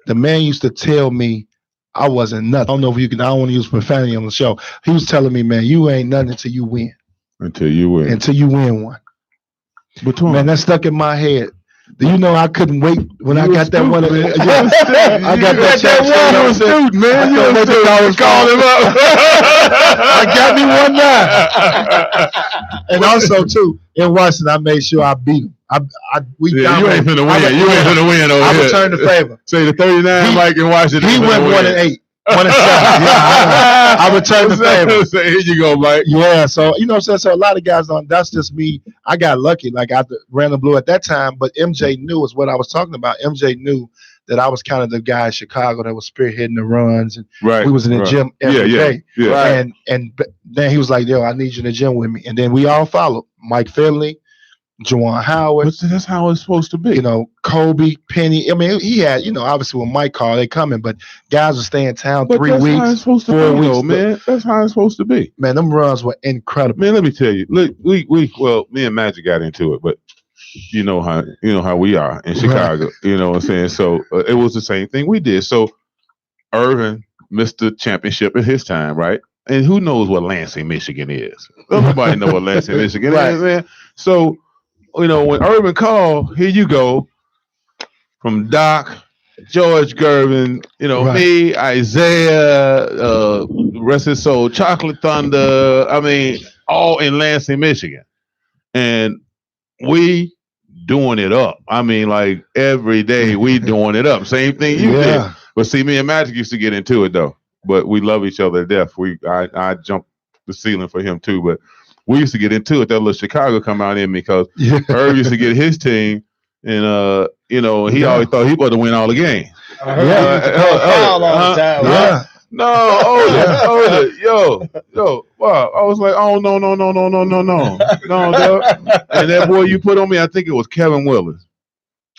The man used to tell me I wasn't nothing. I don't know if you can, I don't want to use profanity on the show. He was telling me, man, you ain't nothing until you win. Until you win one. Man, that stuck in my head. Do you know I couldn't wait when I got that one? I got that one. Student, man. You a student. I was calling him up. I got me one now. And also too, in Washington, I made sure I beat him. You ain't finna win. You ain't finna win over here. I returned the favor. Say the 39 Mike in Washington. He went 1-8. 1-7. Yeah, I returned the favor. So here you go, Mike. Yeah, so what I'm saying? So a lot of guys don't. That's just me. I got lucky. Like I ran the blue at that time, but MJ knew is what I was talking about. MJ knew that I was kind of the guy in Chicago that was spearheading the runs, and we was in the gym every day. Yeah. And then he was like, "Yo, I need you in the gym with me." And then we all followed. Mike Finley, Juwan Howard. But that's how it's supposed to be. Kobe, Penny. I mean, he had, obviously when Mike called, they coming, but guys would stay in town 3 weeks. That's how it's supposed to 4 weeks, though, man. That's how it's supposed to be. Man, them runs were incredible. Man, let me tell you. Look, me and Magic got into it, but you know how we are in Chicago. Right. You know what I'm saying? So it was the same thing we did. So Irvin missed the championship at his time, right? And who knows what Lansing, Michigan is? Nobody know what Lansing, Michigan is, man. So when Irvin called, here you go, from Doc, George Gervin, me, Isaiah, rest his soul, Chocolate Thunder, I mean, all in Lansing, Michigan. and we doing it up. I mean, like every day we doing it up. Same thing you did. But see, me and Magic used to get into it though. But we love each other to death. I jumped the ceiling for him too. But we used to get into it. That little Chicago come out in me because Herb used to get his team, and he always thought he was to win all the games. No, yo, wow. I was like, oh no, dog. And that boy you put on me, I think it was Kevin Willis.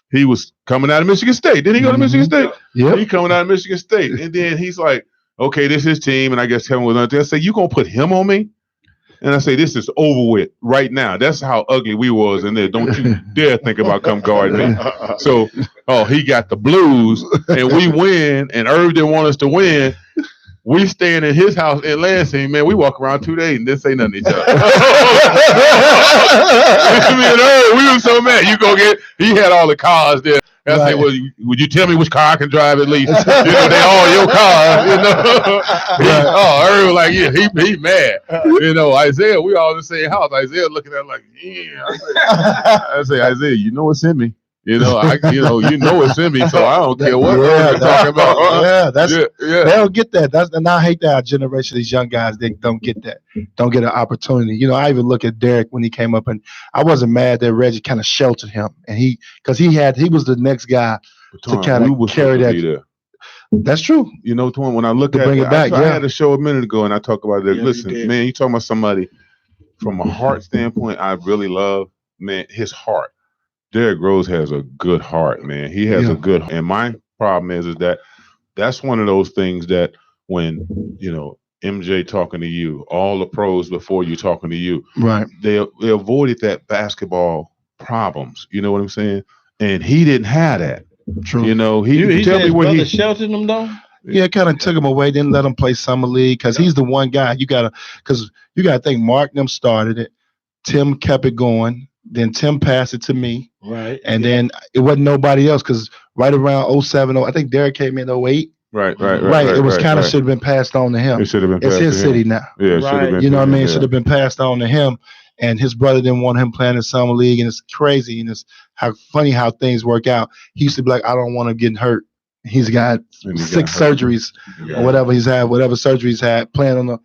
He was coming out of Michigan State. Didn't he go to Michigan State? Yeah. He coming out of Michigan State. And then he's like, okay, this is his team. And I guess Kevin was on there. I say, you gonna put him on me? And I say, this is over with right now. That's how ugly we was in there. Don't you dare think about come guarding me. So, he got the blues, and we win, and Irv didn't want us to win. We staying in his house in Lansing, man. We walk around 2 days and didn't say nothing to each other. Me and Irv, we were so mad. He had all the cars there. I said, well, would you tell me which car I can drive at least? They all your cars, Irv was like, yeah, he mad. Isaiah, we all in the same house. Isaiah looking at him like, yeah. I say, Isaiah, you know what's in me. You know it's in me, so I don't care what you're talking about. They don't get that. And I hate that our generation, these young guys, they don't get that. Don't get an opportunity. I even look at Derek when he came up, and I wasn't mad that Reggie kind of sheltered him, and he was the next guy to kind of carry that. That's true. Tom, when I look at it, I had a show a minute ago, and I talk about it. Listen, man, you talking about somebody from a heart standpoint I really love, man, his heart. Derrick Rose has a good heart, man. He has a good heart. And my problem is that that's one of those things that when, MJ talking to you, all the pros before you talking to you, right? They avoided that basketball problems. You know what I'm saying? And he didn't have that. True. He tell me where he sheltered him though. Yeah, kind of took him away, didn't let him play summer league because he's the one guy you gotta think Mark them started it, Tim kept it going. Then Tim passed it to me. Right. And then it wasn't nobody else because right around 07, I think Derek came in 08. Right. It was kind of should have been passed on to him. It should have been It's his city now. Yeah, it should have been. You know what I mean? It should have been passed on to him. And his brother didn't want him playing in summer league. And it's crazy. And it's funny how things work out. He used to be like, I don't want to get hurt. He's got 6 surgeries or whatever he's had, whatever surgery he's had, playing on the.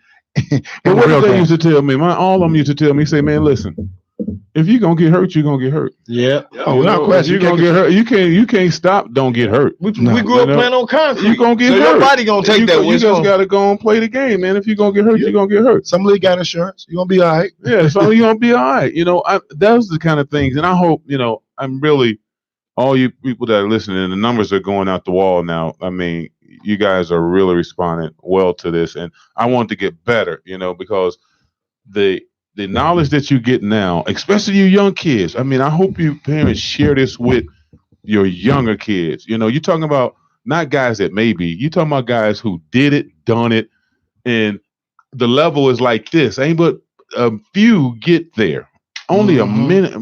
But what they used to tell me, all of them used to tell me, say, man, listen. If you're gonna get hurt, you're gonna get hurt. Yeah. Without question. You're gonna get hurt. You can't stop. Don't get hurt. We grew up playing on concrete. You're gonna get hurt. Your body gonna take that. You just gotta go and play the game, man. If you're gonna get hurt, you're gonna get hurt. Some league got insurance. You're gonna be all right. Yeah, so you're gonna be all right. Those are the kind of things, and I hope I'm really all you people that are listening. The numbers are going out the wall now. I mean, you guys are really responding well to this, and I want to get better. Because the knowledge that you get now, especially you young kids. I mean, I hope you parents share this with your younger kids. You're talking about not guys that maybe. You're talking about guys who did it, done it, and the level is like this. Ain't but a few get there. Only a minute.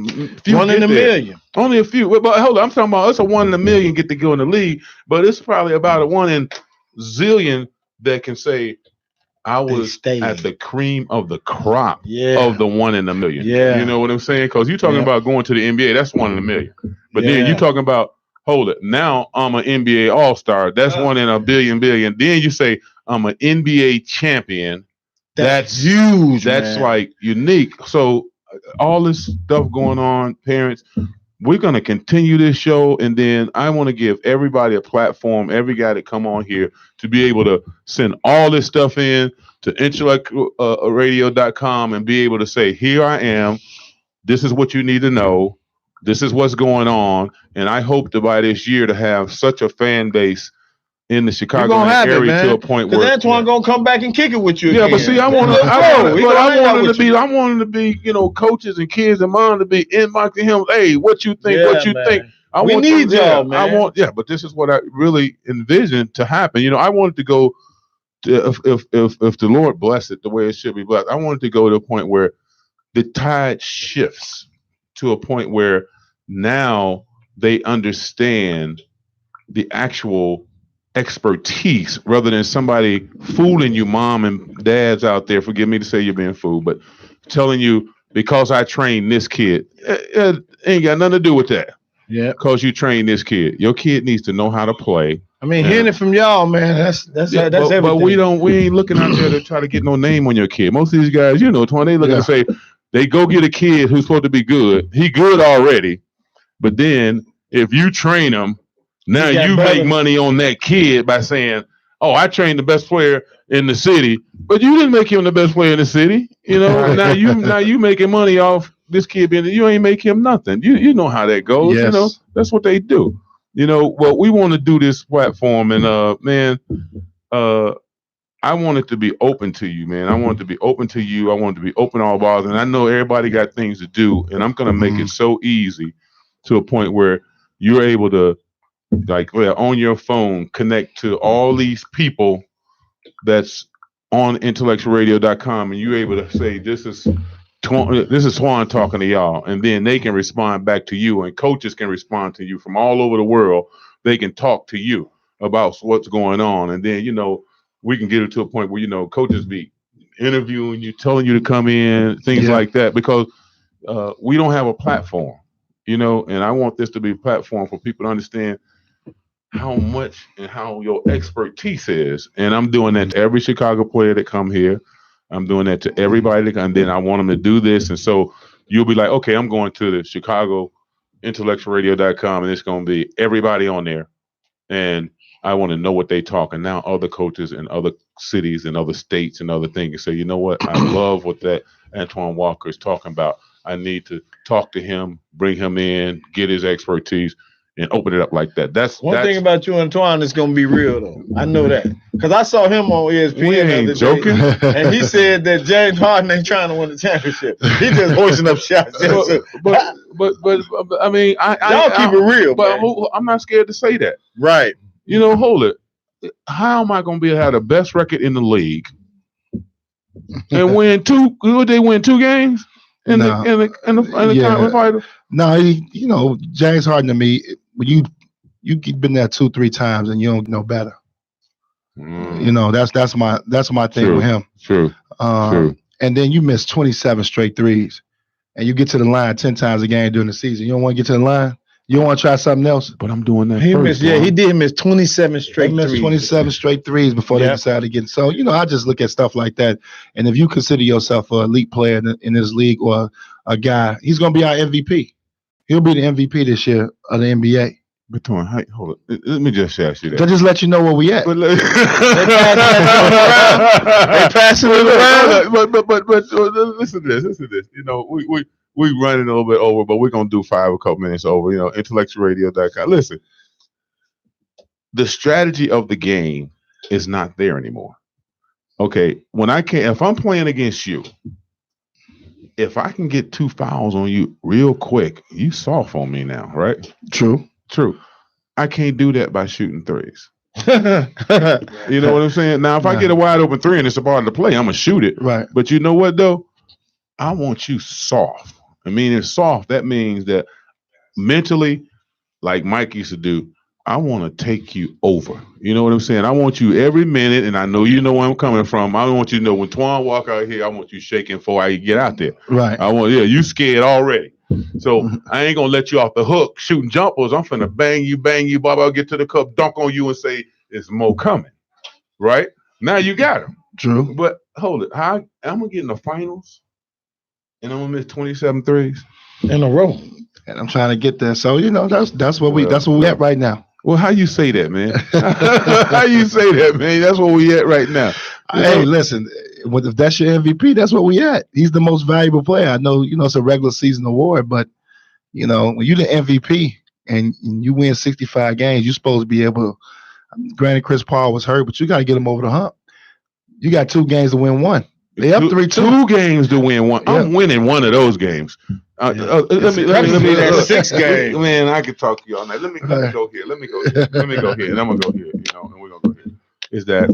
One in a million. Only a few. But hold on, I'm talking about it's a 1 in a million get to go in the league, but it's probably about a 1 in zillion that can say, I was at the cream of the crop of the 1 in a million. Yeah. You know what I'm saying? Because you're talking about going to the NBA, that's 1 in a million. But then you're talking about, hold it, now I'm an NBA All-Star. That's 1 in a billion. Then you say, I'm an NBA champion. That's huge. That's like unique. So all this stuff going on, parents, we're going to continue this show, and then I want to give everybody a platform, every guy that come on here, to be able to send all this stuff in to IntellectualRadio.com and be able to say, here I am. This is what you need to know. This is what's going on. And I hope to by this year to have such a fan base in the Chicago area to a point where Antoine gonna come back and kick it with you. Yeah, again. But see, I want them to be, coaches and kids and mom to be inboxing him. Hey, what you think? What you think? We need y'all, man. But this is what I really envisioned to happen. I wanted to go to, if the Lord bless it the way it should be blessed, I wanted to go to a point where the tide shifts to a point where now they understand the actual expertise rather than somebody fooling you, mom and dads out there. Forgive me to say you're being fooled, but telling you because I trained this kid. It ain't got nothing to do with that. Yeah. Because you train this kid. Your kid needs to know how to play. I mean, hearing it from y'all, man, that's everything. But we ain't looking out there to try to get no name on your kid. Most of these guys, you know, Twan, they looking to say they go get a kid who's supposed to be good. He good already. But then if you train him, now you make money on that kid by saying, "Oh, I trained the best player in the city," but you didn't make him the best player in the city. You know, now you making money off this kid being. You ain't make him nothing. You know how that goes. Yes. You know, that's what they do. You know, well, we want to do this platform, and man, I want it to be open to you, man. I want it to be open to you. I want it to be open all bars, and I know everybody got things to do, and I'm gonna make it so easy to a point where you're able to, like, on your phone, connect to all these people that's on IntellectualRadio.com, and you're able to say, "This is Twan talking to y'all," and then they can respond back to you, and coaches can respond to you from all over the world. They can talk to you about what's going on, and then, you know, we can get it to a point where, you know, coaches be interviewing you, telling you to come in, things like that, because we don't have a platform, you know, and I want this to be a platform for people to understand how much and how your expertise is. And I'm doing that to every Chicago player that come here. I'm doing that to everybody that, and then I want them to do this. And so you'll be like, okay, I'm going to the Chicago IntellectualRadio.com, and it's going to be everybody on there. And I want to know what they talk. And now other coaches in other cities and other states and other things say, you know what? I love what that Antoine Walker is talking about. I need to talk to him, bring him in, get his expertise, and open it up like that. That's one thing about you, Antoine, is going to be real, though. I know that. Because I saw him on ESPN we ain't the other joking. day, and he said that James Harden ain't trying to win the championship. He just hoisting up shots. but I mean, y'all keep it real, but man. I'm not scared to say that. Right. You know, hold it. How am I going to be able to have the best record in the league and win two? Would they win 2 games in the conference final? No, you know, James Harden to me, when you've been there 2-3 times and you don't know better. You know, that's my thing with him. True. And then you miss 27 straight threes, and you get to the line 10 times a game during the season. You don't want to get to the line. You don't want to try something else. But I'm doing that. He did miss 27 straight threes. He missed 27 straight threes before they decided to get. So, you know, I just look at stuff like that. And if you consider yourself an elite player in this league or a guy, he's going to be our MVP. He'll be the MVP this year of the NBA. But Twan, hold on. Let me just ask you that. To just let you know where we at. But they passing it around. But listen to this. You know, we running a little bit over, but we're gonna do a couple minutes over. You know, IntellectualRadio.com. Listen, the strategy of the game is not there anymore. Okay, if I'm playing against you, if I can get 2 fouls on you real quick, you soft on me now, right? True. I can't do that by shooting threes. You know what I'm saying? Now, if I get a wide open 3 and it's a part of the play, I'm gonna shoot it. Right. But you know what though? I want you soft. I mean, it's soft. That means that mentally, like Mike used to do, I want to take you over. You know what I'm saying? I want you every minute, and I know you know where I'm coming from. I want you to know when Twan walk out here, I want you shaking before I get out there. Right. You scared already. So I ain't gonna let you off the hook shooting jumpers. I'm finna bang you, Bob. I'll get to the cup, dunk on you, and say it's more coming. Right? Now you got him. True. But hold it. I'm gonna get in the finals and I'm gonna miss 27 threes in a row. And I'm trying to get there. So, you know, that's where we at right now. Well, how you say that, man? How you say that, man? That's where we at right now. Hey, listen, if that's your MVP, that's where we at. He's the most valuable player. I know, you know, it's a regular season award, but, you know, when you're the MVP and you win 65 games, you're supposed to be able to, granted, Chris Paul was hurt, but you got to get him over the hump. You got 2 games to win 1. They up 3-2. 2 games to win 1. Yeah. I'm winning one of those games. Let me 6 games. Man, I could talk to you all night. Let me go here. Let me go here, and I'm gonna go here. You know, and we're gonna go here. Is that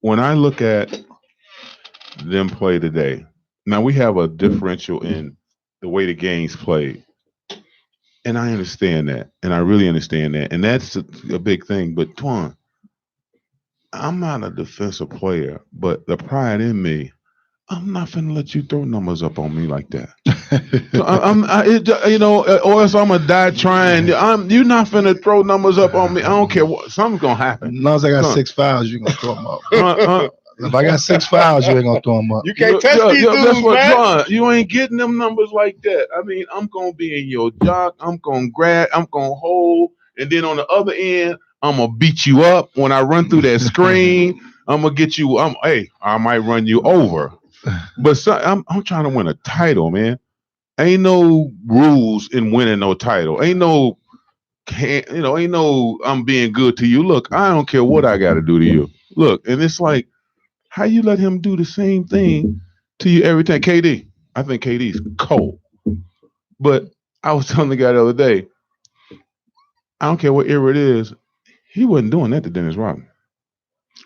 when I look at them play today? Now we have a differential in the way the game's played, and I understand that, and I really understand that, and that's a big thing. But Twan, I'm not a defensive player, but the pride in me, I'm not finna let you throw numbers up on me like that. So or else I'm gonna die trying. You're not finna throw numbers up on me. I don't care what. Something's gonna happen. As long as I got 6 fouls, you gonna throw them up. If I got 6 fouls, you ain't gonna throw them up. You can't touch these dudes, man. John, you ain't getting them numbers like that. I mean, I'm gonna be in your jock. I'm gonna grab. I'm gonna hold, and then on the other end, I'm gonna beat you up when I run through that screen. I'm gonna get you. I might run you over. But I'm trying to win a title, man. Ain't no rules in winning no title. Ain't no I'm being good to you. Look, I don't care what I got to do to you. Look, and it's like, how you let him do the same thing to you every time? KD, I think KD's cold. But I was telling the guy the other day, I don't care what era it is, he wasn't doing that to Dennis Rodman.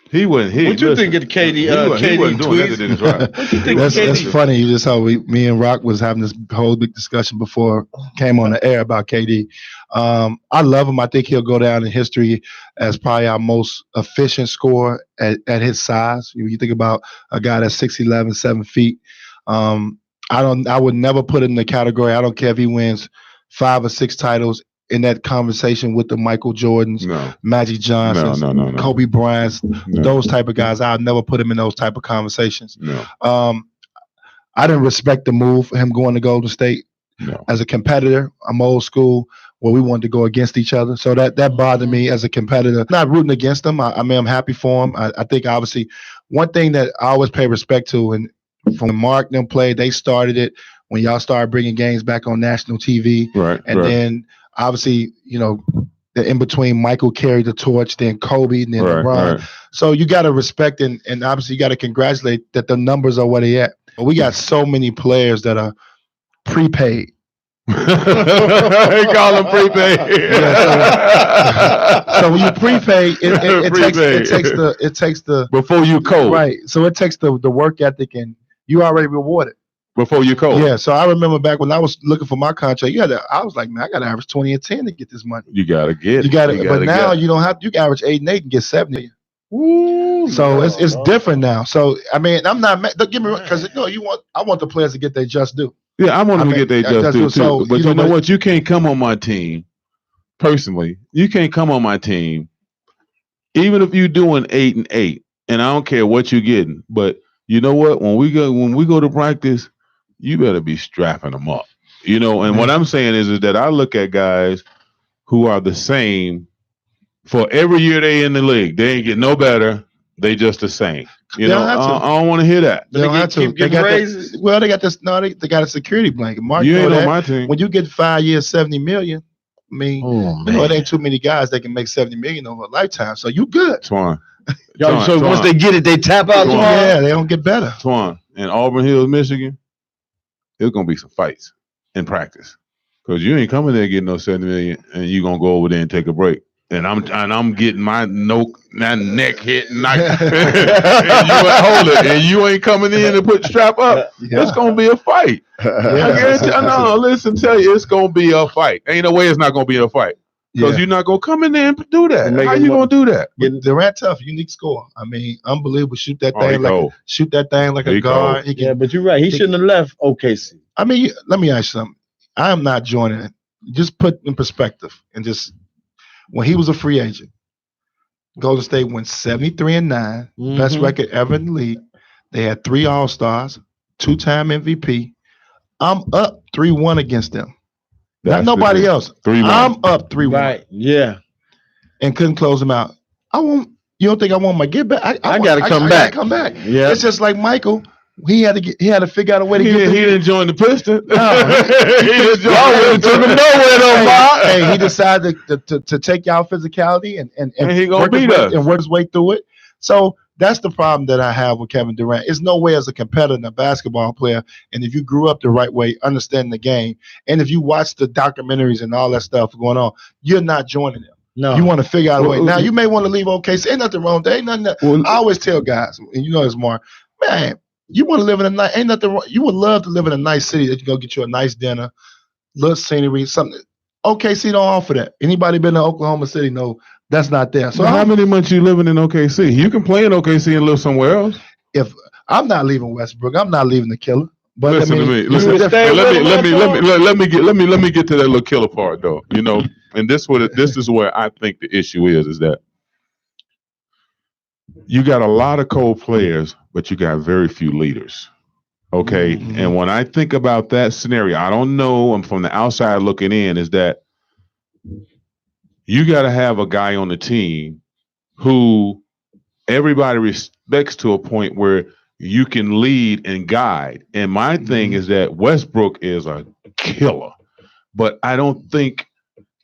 He wasn't. What you think of KD? He wasn't doing that to Dennis Rodman. What you think That's of KD? funny. Just how me and Rock was having this whole big discussion before came on the air about KD. I love him. I think he'll go down in history as probably our most efficient scorer at his size. You think about a guy that's 6'11", 7 feet. I would never put it in the category. I don't care if he wins 5 or 6 titles in that conversation with the Michael Jordans, Magic Johnsons, no. Kobe Bryant's, those type of guys. I'll never put him in those type of conversations. No. I didn't respect the move for him going to Golden State. No. As a competitor, I'm old school where we wanted to go against each other. So that bothered me as a competitor. Not rooting against him. I mean, I'm happy for him. I think obviously one thing that I always pay respect to, and from when Mark and them played, they started it when y'all started bringing games back on national TV. Right. And then obviously, in between, Michael carried the torch, then Kobe, and then LeBron. Right. So you got to respect and obviously you got to congratulate that the numbers are where they at. But we got so many players that are prepaid. They call them prepaid. So when you prepaid, it takes the before you code. Right. So it takes the work ethic, and you already rewarded. Before you code. Yeah, so I remember back when I was looking for my contract, I was like, man, I got to average 20 and 10 to get this money. You got to get it. But now you don't have to. You can average 8 and 8 and get 70. Ooh, so it's different now. So I mean, I'm not. Don't get me wrong, because I want the players to get their just due. Yeah, I want them to get their just due too. So, but you know what? You can't come on my team. Personally, you can't come on my team, even if you're doing 8 and 8, and I don't care what you're getting. But you know what? When we go to practice, you better be strapping them up. And what I'm saying is that I look at guys who are the same for every year they in the league. They ain't get no better. They just the same. I don't want to hear that. They don't have to. They got raises. They got this. No, they got a security blanket. Mark, you ain't on my team. When you get 5 years, $70 million. I mean, it ain't too many guys that can make $70 million over a lifetime. So you good, Twan. So once they get it, they tap out. Twan. Yeah, they don't get better. Twan, in Auburn Hills, Michigan, there's gonna be some fights in practice because you ain't coming there getting no $70 million, and you gonna go over there and take a break. And I'm getting my neck hit and hold it, and you ain't coming in to put strap up. Yeah. It's gonna be a fight. I guarantee. No, listen, tell you, it's gonna be a fight. Ain't no way it's not gonna be a fight because you're not gonna come in there and do that. How you gonna do that? Durant tough, unique score. I mean, unbelievable. Shoot that thing like a guard. But you're right. He shouldn't have left OKC. I mean, let me ask you something. I am not joining it. Just put in perspective and just. When he was a free agent, Golden State went 73-9, best record ever in the league. They had 3 All-Stars, 2-time MVP. I'm up 3-1 against them. Not nobody else. 3-1. I'm up 3-1. Right. Yeah. And couldn't close them out. You don't think I want my get back? I got to come back. Come back. Yeah. It's just like Michael. He had to figure out a way to get. He didn't join the Pistons. No, he took him nowhere though, Bob. Hey, he decided to take y'all physicality and he gonna beat us and work his way through it. So that's the problem that I have with Kevin Durant. It's no way as a competitor and a basketball player, and if you grew up the right way, understanding the game, and if you watch the documentaries and all that stuff going on, you're not joining them. No, you want to figure out a way. Now you may want to leave OKC. Ain't nothing wrong. There ain't nothing. I always tell guys, and you know this, Mark, man. You want to live in a nice, ain't nothing wrong. You would love to live in a nice city that you go get you a nice dinner, little scenery, something. OKC don't offer that. Anybody been to Oklahoma City? No, that's not there. So how many months you living in OKC? You can play in OKC and live somewhere else. If I'm not leaving Westbrook. I'm not leaving the killer. But listen to me. it's a Listen, different- let me get to that little killer part though. You know, and this is where I think the issue is that you got a lot of cold players, but you got very few leaders. Okay. Mhm. And when I think about that scenario, I don't know, I'm from the outside looking in, is that you got to have a guy on the team who everybody respects to a point where you can lead and guide. And my thing is that Westbrook is a killer, but I don't think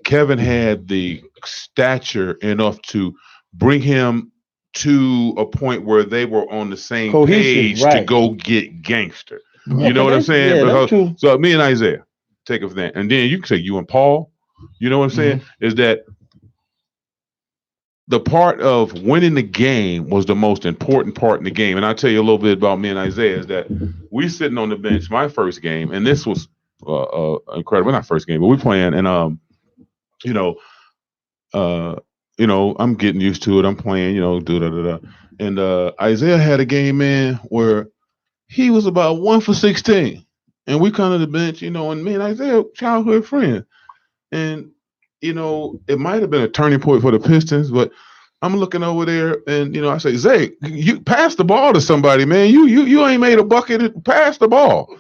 Kevin had the stature enough to bring him to a point where they were on the same page to go get gangster. You know what I'm saying? Because, so me and Isaiah, take it from that. And then you can say you and Paul, you know what I'm saying? Is that the part of winning the game was the most important part in the game. And I'll tell you a little bit about me and Isaiah is that we sitting on the bench my first game, and this was incredible. Not first game, but we playing, and I'm getting used to it. I'm playing, and Isaiah had a game, man, where he was about 1 for 16, and we come to the bench, and me and Isaiah, childhood friends, and it might have been a turning point for the Pistons, but I'm looking over there, and I say, Zay, you pass the ball to somebody, man. You ain't made a bucket. Pass the ball,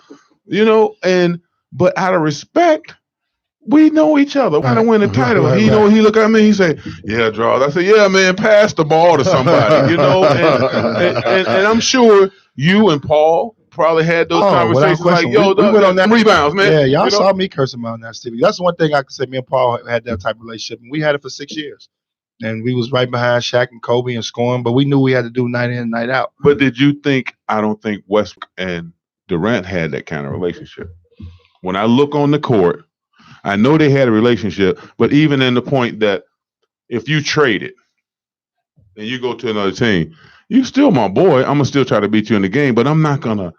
but out of respect, we know each other. When I win the title, he look at me, he say, "Yeah, Draws." I say, "Yeah, man, pass the ball to somebody," and I'm sure you and Paul probably had those conversations like, "Yo, we went on that rebounds, man." Yeah, y'all saw me cursing him out in that Stevie. That's one thing I can say. Me and Paul had that type of relationship, and we had it for 6 years. And we was right behind Shaq and Kobe and scoring, but we knew we had to do night in and night out. But did you think? I don't think Westbrook and Durant had that kind of relationship. When I look on the court, I know they had a relationship, but even in the point that if you trade it and you go to another team, you still my boy. I'm gonna still try to beat you in the game, but I'm not gonna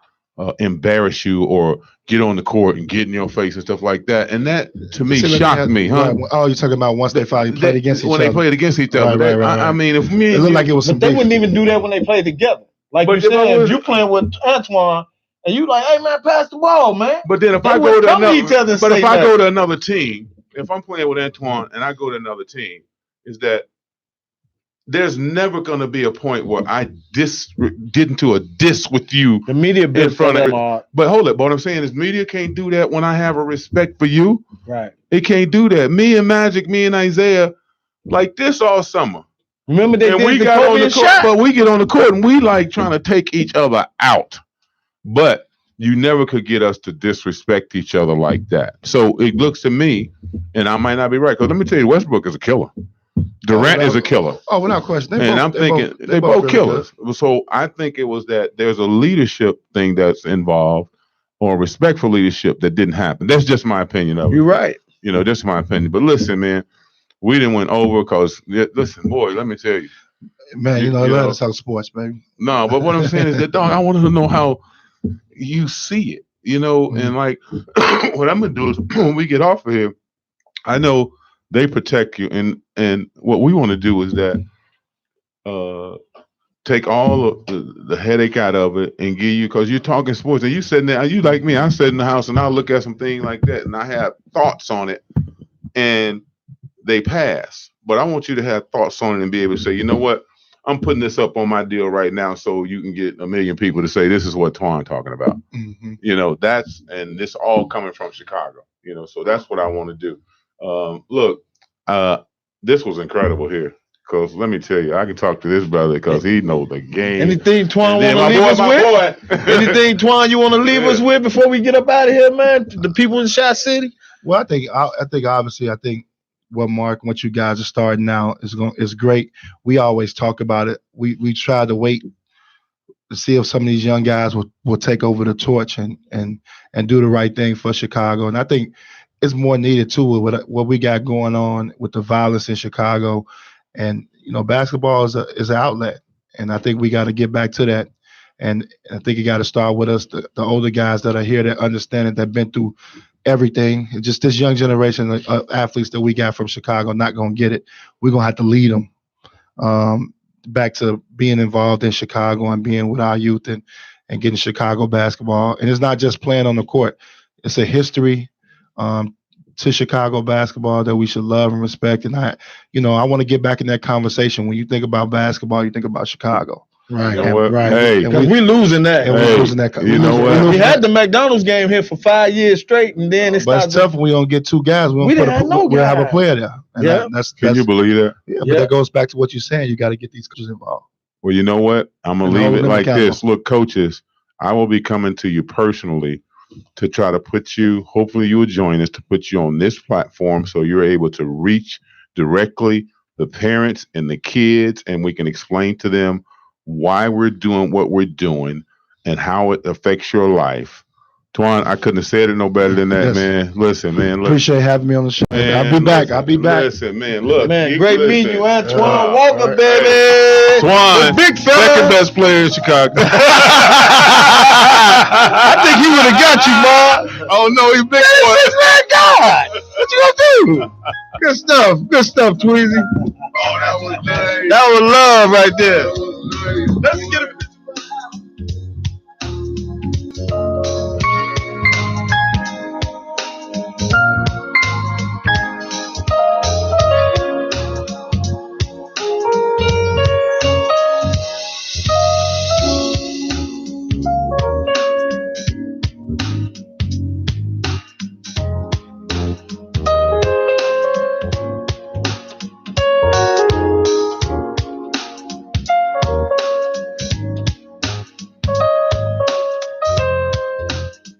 embarrass you or get on the court and get in your face and stuff like that. And that to me shocked me, huh? Oh, you're talking about once they finally played against each other. When they played against each other, right. I mean, if me, it looked like it was some. But they wouldn't even do that when they played together. Like you said, if you playing with Antoine. And you like, hey man, pass the ball, man. But then if I go to another team, if I'm playing with Antoine and I go to another team, is that there's never going to be a point where I get into a diss with you. The media in front of it. But hold it. But what I'm saying is, media can't do that when I have a respect for you. Right. It can't do that. Me and Magic, me and Isaiah, like this all summer. Remember they did we got on the court, but we get on the court and we like trying to take each other out. But you never could get us to disrespect each other like that. So it looks to me, and I might not be right, because let me tell you, Westbrook is a killer. Durant is a killer. Oh, without question. I'm thinking they both killers. Good. So I think it was that there's a leadership thing that's involved, or respectful leadership that didn't happen. That's just my opinion of it. You're right. Just my opinion. But listen, man, we didn't win over because, listen, boy, let me tell you. Man, let us talk sports, baby. No, but what I'm saying is that, dog, I wanted to know how you see it, and like what I'm gonna do is when we get off of here, I know they protect you, and what we want to do is that take all of the headache out of it and give you, because you're talking sports and you sitting there, you like me, I sit in the house and I'll look at some things like that and I have thoughts on it and they pass, but I want you to have thoughts on it and be able to say, you know what, I'm putting this up on my deal right now so you can get 1 million people to say this is what Twan talking about. Mm-hmm. And this all coming from Chicago, so that's what I want to do. Look, this was incredible here, because let me tell you, I can talk to this brother because he knows the game. Anything Twan want to leave us with? Anything Twan you want to leave us with before we get up out of here, man? The people in Shot City? Well, I think obviously, what you guys are starting now is great. We always talk about it. We try to wait to see if some of these young guys will take over the torch and do the right thing for Chicago. And I think it's more needed too with what we got going on with the violence in Chicago. And basketball is an outlet, and I think we got to get back to that. And I think you got to start with us, the older guys that are here that understand it, that been through everything. Just this young generation of athletes that we got from Chicago not going to get it. We're going to have to lead them back to being involved in Chicago and being with our youth and and getting Chicago basketball. And it's not just playing on the court. It's a history to Chicago basketball that we should love and respect. And I want to get back in that conversation. When you think about basketball, you think about Chicago. Right. You know what? Right. Hey, Because we losing that. And we're losing that. You know what? We had the McDonald's game here for 5 years straight, and then it But started. it's tough when we don't get two guys. We didn't have no we don't have a guys. player there. And Yeah. Can you believe that? Yeah, but that goes back to what you're saying. You got to get these coaches involved. Well, you know what? I'm going to leave it like this. Look, coaches, I will be coming to you personally to try to put you, hopefully you will join us, to put you on this platform so you're able to reach directly the parents and the kids, and we can explain to them why we're doing what we're doing and how it affects your life. Twan, I couldn't have said it no better than that, man. Listen, man. Appreciate having me on the show. Man, I'll be back. Listen, man. Look, Man, great meeting you, Antoine Walker, right. baby. Twan, big fella. second best player in Chicago. I think he would have got you, Ma. Oh no, he's big boy. Man, God, what you gonna do? Good stuff, Tweezy. Oh, that was nice. That was love right there. Let's get a